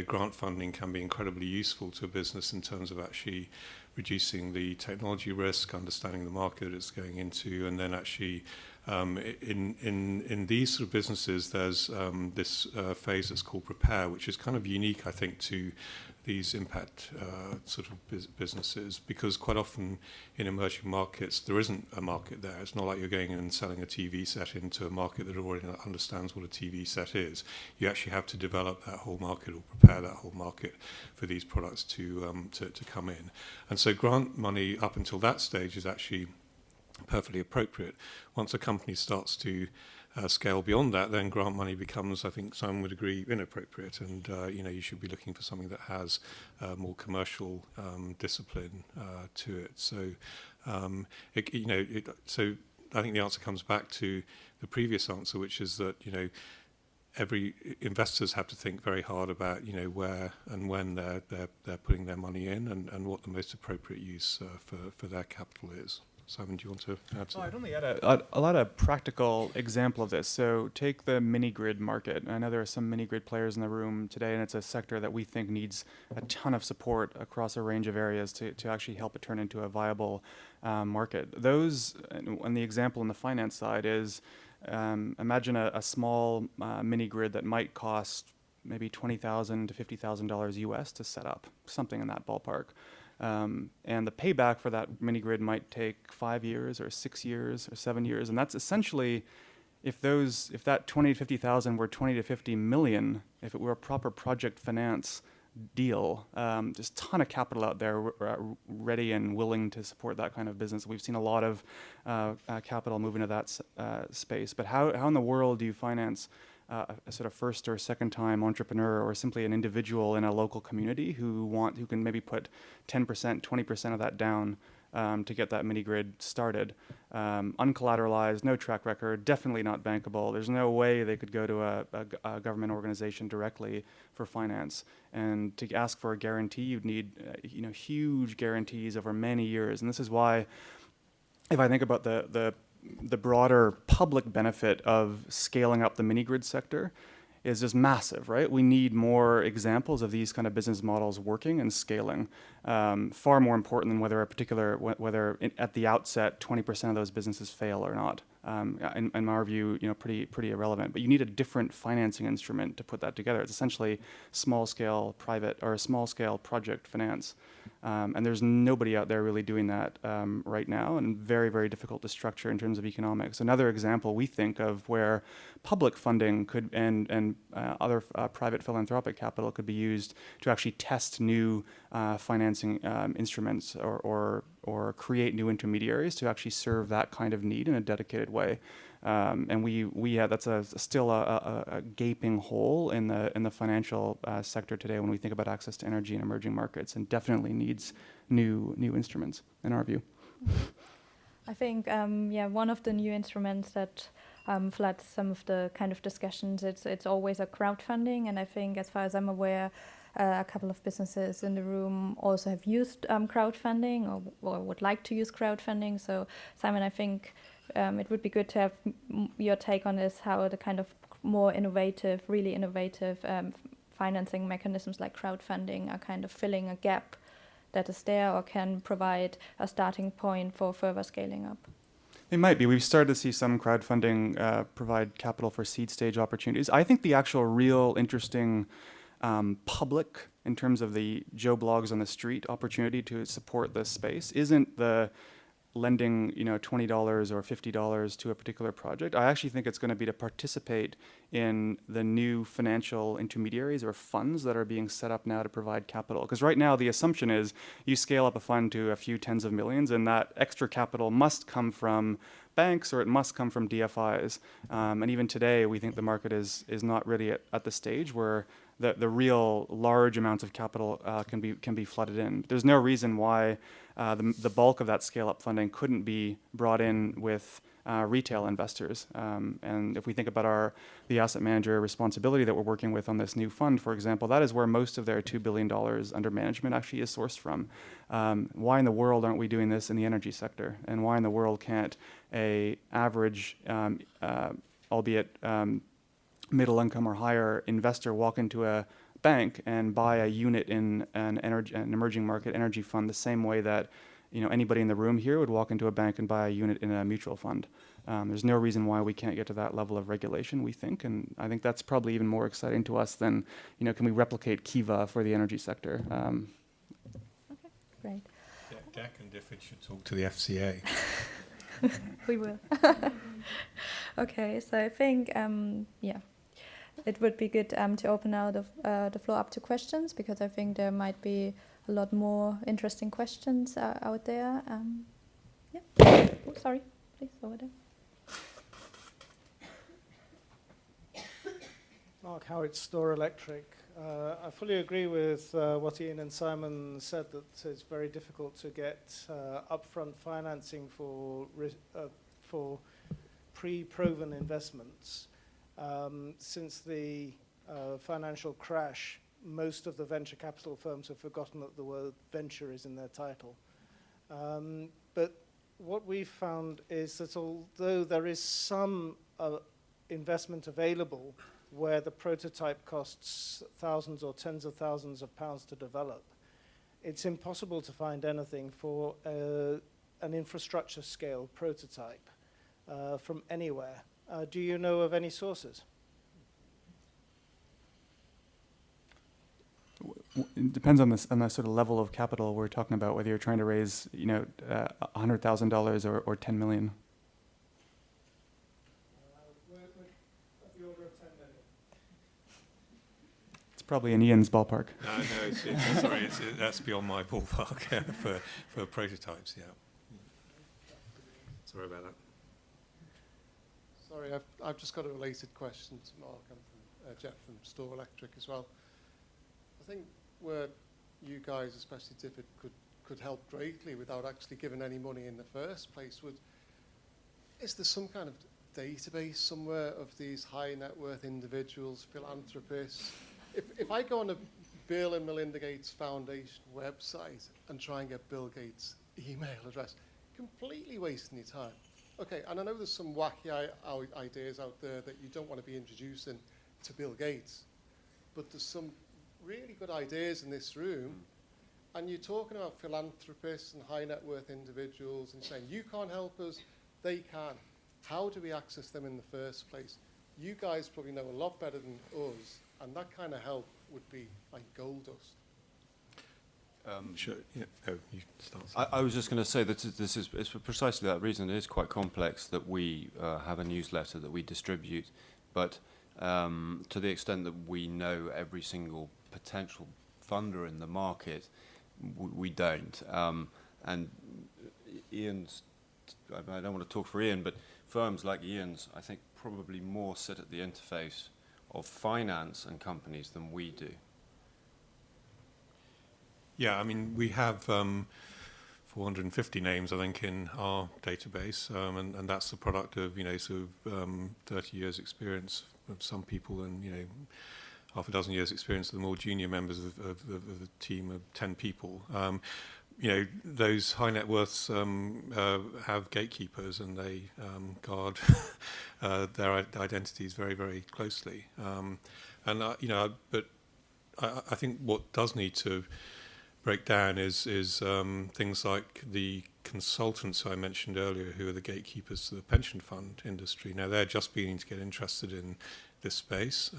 grant funding can be incredibly useful to a business in terms of actually reducing the technology risk, understanding the market it's going into, and then actually in these sort of businesses, there's this phase that's called prepare, which is kind of unique, I think, to these impact sort of businesses, because quite often in emerging markets there isn't a market there. It's not like you're going in and selling a TV set into a market that already understands what a TV set is. You actually have to develop that whole market or prepare that whole market for these products to come in. And so grant money up until that stage is actually perfectly appropriate. Once a company starts to scale beyond that, then grant money becomes, I think Simon would agree, inappropriate, and you should be looking for something that has more commercial discipline to it. So, so I think the answer comes back to the previous answer, which is that every investors have to think very hard about where and when they're putting their money in, and what the most appropriate use for their capital is. Simon, do you want to add to that? I'd only add a lot of practical example of this. So take the mini-grid market. I know there are some mini-grid players in the room today, and it's a sector that we think needs a ton of support across a range of areas to actually help it turn into a viable market. Those, and the example on the finance side is, imagine a small mini-grid that might cost maybe $20,000 to $50,000 US to set up, something in that ballpark. And the payback for that mini-grid might take 5 years or 6 years or 7 years. And that's essentially, if that 20 to 50,000 were 20 to 50 million, if it were a proper project finance deal, there's a ton of capital out there ready and willing to support that kind of business. We've seen a lot of capital move into that space. But how in the world do you finance a sort of first or second time entrepreneur, or simply an individual in a local community who can maybe put 10%, 20% of that down to get that mini grid started? Uncollateralized, no track record, definitely not bankable. There's no way they could go to a government organization directly for finance. And to ask for a guarantee, you'd need huge guarantees over many years. And this is why, if I think about the broader public benefit of scaling up the mini-grid sector, is just massive, right? We need more examples of these kind of business models working and scaling. Far more important than whether at the outset 20% of those businesses fail or not. in our view, pretty irrelevant. But you need a different financing instrument to put that together. It's essentially small-scale private or small-scale project finance. And there's nobody out there really doing that right now, and very, very difficult to structure in terms of economics. Another example we think of where public funding could and other private philanthropic capital could be used to actually test new financing instruments or create new intermediaries to actually serve that kind of need in a dedicated way. And that's still a gaping hole in the financial sector today when we think about access to energy in emerging markets, and definitely needs new instruments in our view. I think one of the new instruments that floods some of the kind of discussions, it's always a crowdfunding, and I think as far as I'm aware, a couple of businesses in the room also have used crowdfunding or would like to use crowdfunding. So Simon, I think it would be good to have your take on this, how the kind of more innovative, really innovative financing mechanisms like crowdfunding are kind of filling a gap that is there or can provide a starting point for further scaling up. It might be. We've started to see some crowdfunding provide capital for seed stage opportunities. I think the actual real interesting public, in terms of the Joe Blogs on the street opportunity to support this space, isn't the lending $20 or $50 to a particular project. I actually think it's going to be to participate in the new financial intermediaries or funds that are being set up now to provide capital. Because right now the assumption is you scale up a fund to a few tens of millions, and that extra capital must come from banks or it must come from DFIs. And even today we think the market is not really at the stage where the real large amounts of capital can be flooded in. There's no reason why the bulk of that scale-up funding couldn't be brought in with retail investors. And if we think about the asset manager responsibility that we're working with on this new fund, for example, that is where most of their $2 billion under management actually is sourced from. Why in the world aren't we doing this in the energy sector? And why in the world can't a average, albeit middle income or higher investor walk into a bank and buy a unit in an emerging market energy fund the same way that anybody in the room here would walk into a bank and buy a unit in a mutual fund? There's no reason why we can't get to that level of regulation, we think, and I think that's probably even more exciting to us than can we replicate Kiva for the energy sector? Okay, great. DECC and DECC should talk to the FCA. We will. Okay, so I think it would be good to open now the floor up to questions, because I think there might be a lot more interesting questions out there. Oh, sorry, please, over there. Mark Howard, Store Electric. I fully agree with what Ian and Simon said, that it's very difficult to get upfront financing for pre-proven investments. Since the financial crash, most of the venture capital firms have forgotten that the word venture is in their title. But what we've found is that although there is some investment available where the prototype costs thousands or tens of thousands of pounds to develop, it's impossible to find anything for an infrastructure scale prototype from anywhere. Do you know of any sources? It depends on the sort of level of capital we're talking about, whether you're trying to raise $100,000 or 10 million. Of the order of 10 million. It's probably in Ian's ballpark. Sorry, that's beyond my ballpark for prototypes. Yeah. Sorry about that. Sorry, I've just got a related question to Mark. I'm from Jeff from Store Electric as well. I think where you guys, especially DFID, could help greatly without actually giving any money in the first place is there some kind of database somewhere of these high net worth individuals, philanthropists? If I go on a Bill and Melinda Gates Foundation website and try and get Bill Gates' email address, completely wasting your time. Okay, and I know there's some wacky ideas out there that you don't want to be introducing to Bill Gates, but there's some really good ideas in this room, and you're talking about philanthropists and high net worth individuals and saying, you can't help us, they can. How do we access them in the first place? You guys probably know a lot better than us, and that kind of help would be like gold dust. Sure. Yeah. Oh, you start. I was just going to say that this is it's for precisely that reason. It is quite complex that we have a newsletter that we distribute, but to the extent that we know every single potential funder in the market, we don't. And Ian's, I don't want to talk for Ian, but firms like Ian's, I think, probably more sit at the interface of finance and companies than we do. Yeah, I mean, we have 450 names, I think, in our database, and that's the product of, sort of 30 years experience of some people, and, half a dozen years experience of the more junior members of the team of 10 people. Those high net worths have gatekeepers, and they guard their identities very, very closely. But I think what does need to break down is things like the consultants I mentioned earlier, who are the gatekeepers to the pension fund industry. Now, they're just beginning to get interested in this space,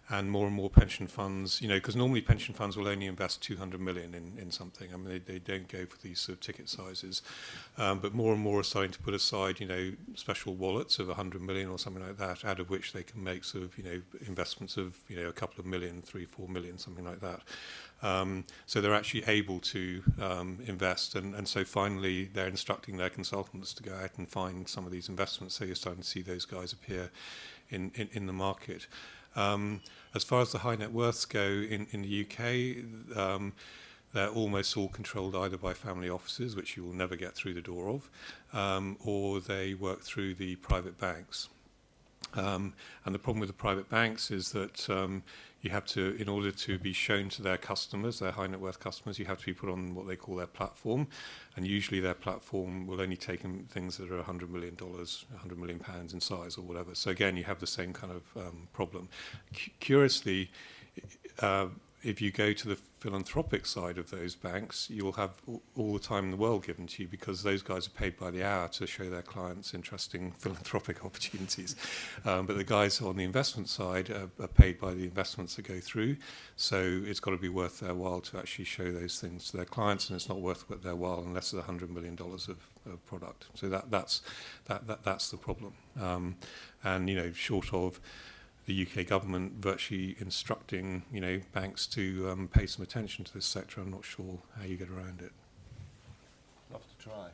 and more pension funds, because normally pension funds will only invest 200 million in something. I mean, they don't go for these sort of ticket sizes, but more and more are starting to put aside, special wallets of 100 million or something like that, out of which they can make sort of, investments of, a couple of million, 3-4 million, something like that. So they're actually able to invest, and so finally they're instructing their consultants to go out and find some of these investments. So you're starting to see those guys appear in the market. As far as the high net worths go in the UK, they're almost all controlled either by family offices, which you will never get through the door of, or they work through the private banks. And the problem with the private banks is that you have to, in order to be shown to their customers, their high net worth customers, you have to be put on what they call their platform. And usually their platform will only take in things that are $100 million, £100 million in size or whatever. So again, you have the same kind of problem. Curiously, if you go to the philanthropic side of those banks, you'll have all the time in the world given to you, because those guys are paid by the hour to show their clients interesting philanthropic opportunities. But the guys on the investment side are paid by the investments that go through. So it's got to be worth their while to actually show those things to their clients, and it's not worth their while unless it's $100 million of product. So that's the problem. And short of the UK government virtually instructing, banks to pay some attention to this sector, I'm not sure how you get around it. Love to try.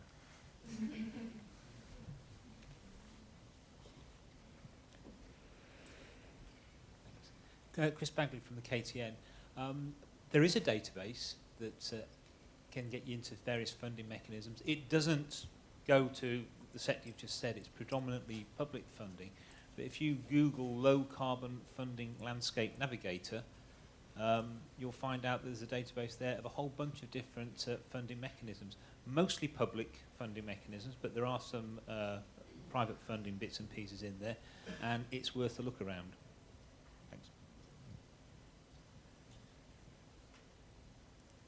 Chris Bagley from the KTN. There is a database that can get you into various funding mechanisms. It doesn't go to the sector you've just said. It's predominantly public funding. But if you Google low carbon funding landscape navigator, you'll find out there's a database there of a whole bunch of different funding mechanisms, mostly public funding mechanisms, but there are some private funding bits and pieces in there, and it's worth a look around. Thanks.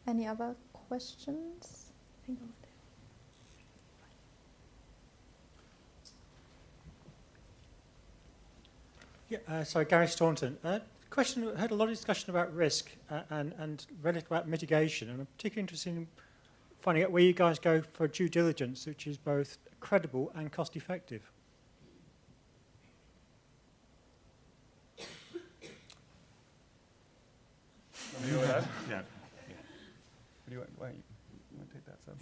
Any other questions? I think over there. Yeah, sorry, Gary Staunton. Question, I heard a lot of discussion about risk and relative about mitigation, and I'm particularly interested in finding out where you guys go for due diligence, which is both credible and cost effective. Yeah. Why you want to take that, Seb?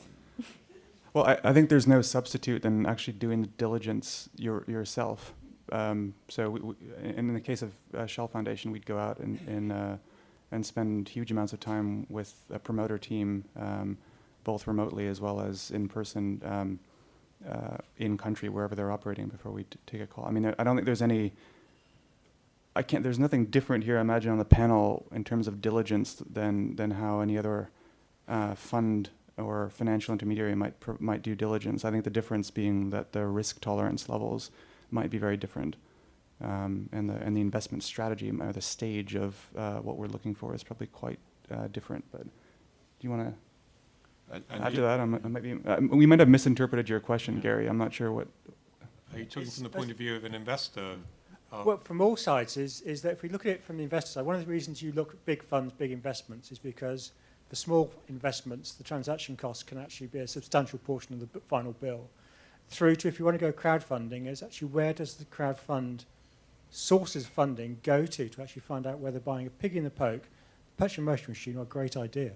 Well, I think there's no substitute in actually doing the diligence yourself. So in the case of Shell Foundation, we'd go out and spend huge amounts of time with a promoter team, both remotely as well as in person, in country, wherever they're operating, before we take a call. I mean, I don't think there's any. There's nothing different here, I imagine, on the panel in terms of diligence than how any other fund or financial intermediary might do diligence. I think the difference being that the risk tolerance levels might be very different, and the investment strategy or the stage of what we're looking for is probably quite different. But do you want to add to that? We might have misinterpreted your question, Gary. I'm not sure what. Are you talking from the point of view of an investor? Well, from all sides is that if we look at it from the investor side, one of the reasons you look at big funds, big investments, is because for small investments, the transaction costs can actually be a substantial portion of the final bill. Through to, if you want to go crowdfunding, is actually where does the crowdfund sources of funding go to actually find out whether buying a pig in the poke, perpetual motion machine, are a great idea.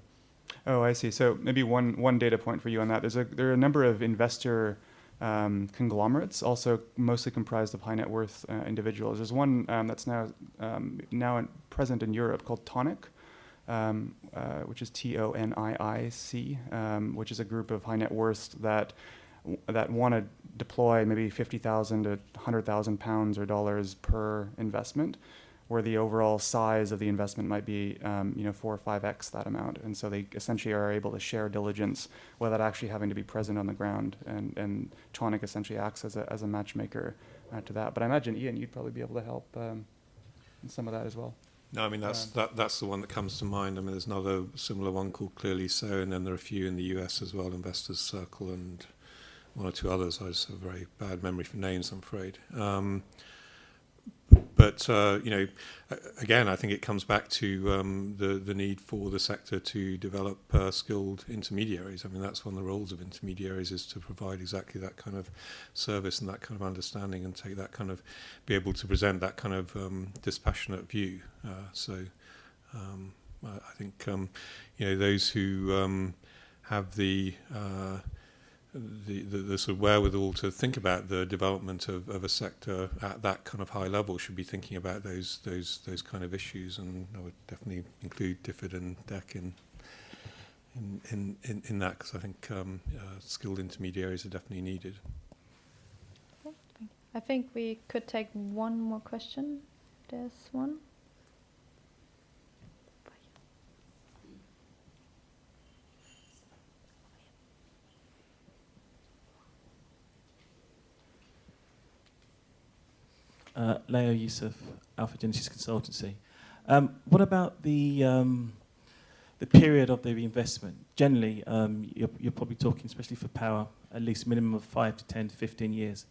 Oh, I see. So maybe one data point for you on that. There are a number of investor conglomerates, also mostly comprised of high net worth individuals. There's one that's now present in Europe called Tonic, which is TONIIC, which is a group of high net worths that want to deploy maybe 50,000 to 100,000 pounds or dollars per investment, where the overall size of the investment might be 4 or 5x that amount. And so they essentially are able to share diligence without actually having to be present on the ground. And Tonic essentially acts as a matchmaker to that. But I imagine, Ian, you'd probably be able to help in some of that as well. No, I mean, that's the one that comes to mind. I mean, there's another similar one called Clearly So, and then there are a few in the US as well, Investors Circle and one or two others. I just have a very bad memory for names, I'm afraid. But again, I think it comes back to the need for the sector to develop skilled intermediaries. I mean, that's one of the roles of intermediaries, is to provide exactly that kind of service and that kind of understanding, and take that kind of, be able to present that kind of dispassionate view. I think those who have the sort of wherewithal to think about the development of a sector at that kind of high level should be thinking about those kind of issues, and I would definitely include DFID and DECC in that, because I think skilled intermediaries are definitely needed. I think we could take one more question. There's one. Leo Yusuf, Alpha Genesis Consultancy. What about the period of the investment? Generally, you're probably talking, especially for power, at least a minimum of 5 to 10 to 15 years.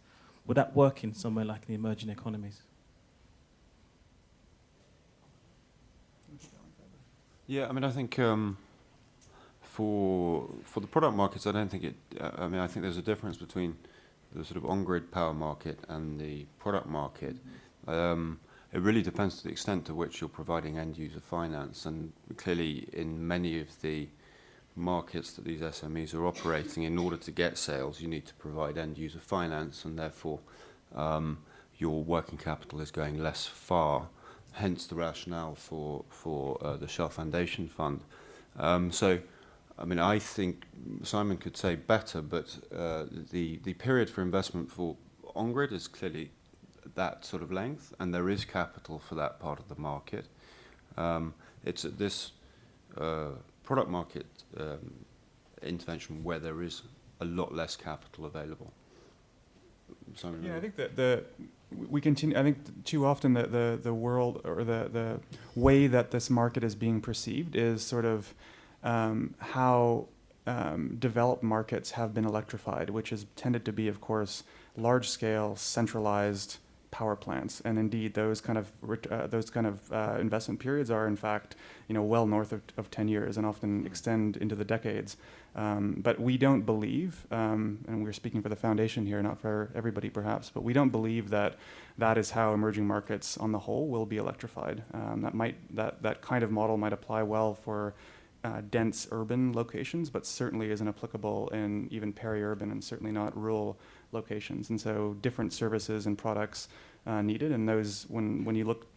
Would that work in somewhere like the emerging economies? Yeah, I mean, I think for the product markets, I don't think it. I mean, I think there's a difference between the sort of on-grid power market and the product market. It really depends to the extent to which you're providing end-user finance, and clearly in many of the markets that these SMEs are operating, in order to get sales, you need to provide end-user finance, and therefore your working capital is going less far, hence the rationale for the Shell Foundation Fund. So, I mean, I think Simon could say better, but the period for investment for on-grid is clearly that sort of length, and there is capital for that part of the market. It's at this product market intervention where there is a lot less capital available. Simon? Yeah, I think that we continue. I think too often the world, or the way that this market is being perceived, is sort of how developed markets have been electrified, which has tended to be, of course, large-scale, centralized power plants, and indeed those kind of investment periods are, in fact, well north of 10 years and often extend into the decades. But we don't believe, and we're speaking for the foundation here, not for everybody perhaps, but we don't believe that is how emerging markets on the whole will be electrified. That kind of model might apply well for dense urban locations, but certainly isn't applicable in even peri-urban and certainly not rural locations. And so different services and products needed, and those, when you look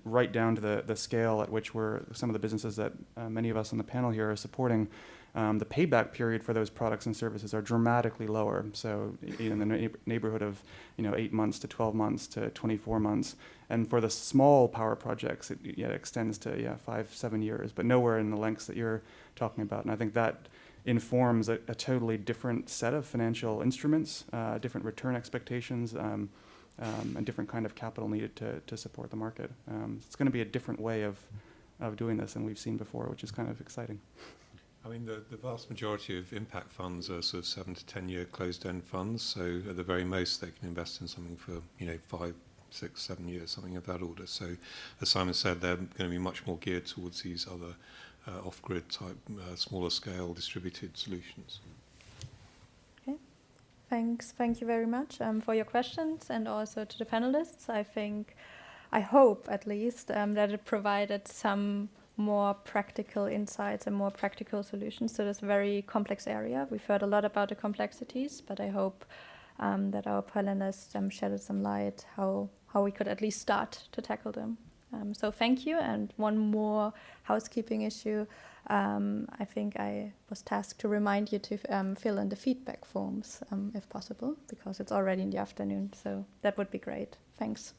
right down to the scale at which some of the businesses that many of us on the panel here are supporting, the payback period for those products and services are dramatically lower. So in the neighborhood of 8 months to 12 months to 24 months. And for the small power projects, it extends to 5-7 years, but nowhere in the lengths that you're talking about. And I think that informs a totally different set of financial instruments, different return expectations, and different kind of capital needed to support the market. It's going to be a different way of doing this than we've seen before, which is kind of exciting. I mean, the vast majority of impact funds are sort of 7 to 10 year closed-end funds. So at the very most, they can invest in something for 5, 6, 7 years, something of that order. So as Simon said, they're going to be much more geared towards these other off-grid type, smaller scale distributed solutions. Okay, thanks. Thank you very much for your questions, and also to the panelists. I hope at least that it provided some more practical insights and more practical solutions to this very complex area. We've heard a lot about the complexities, but I hope that our panelists shedded some light how we could at least start to tackle them. So thank you. And one more housekeeping issue. I think I was tasked to remind you to fill in the feedback forms if possible, because it's already in the afternoon. So that would be great. Thanks.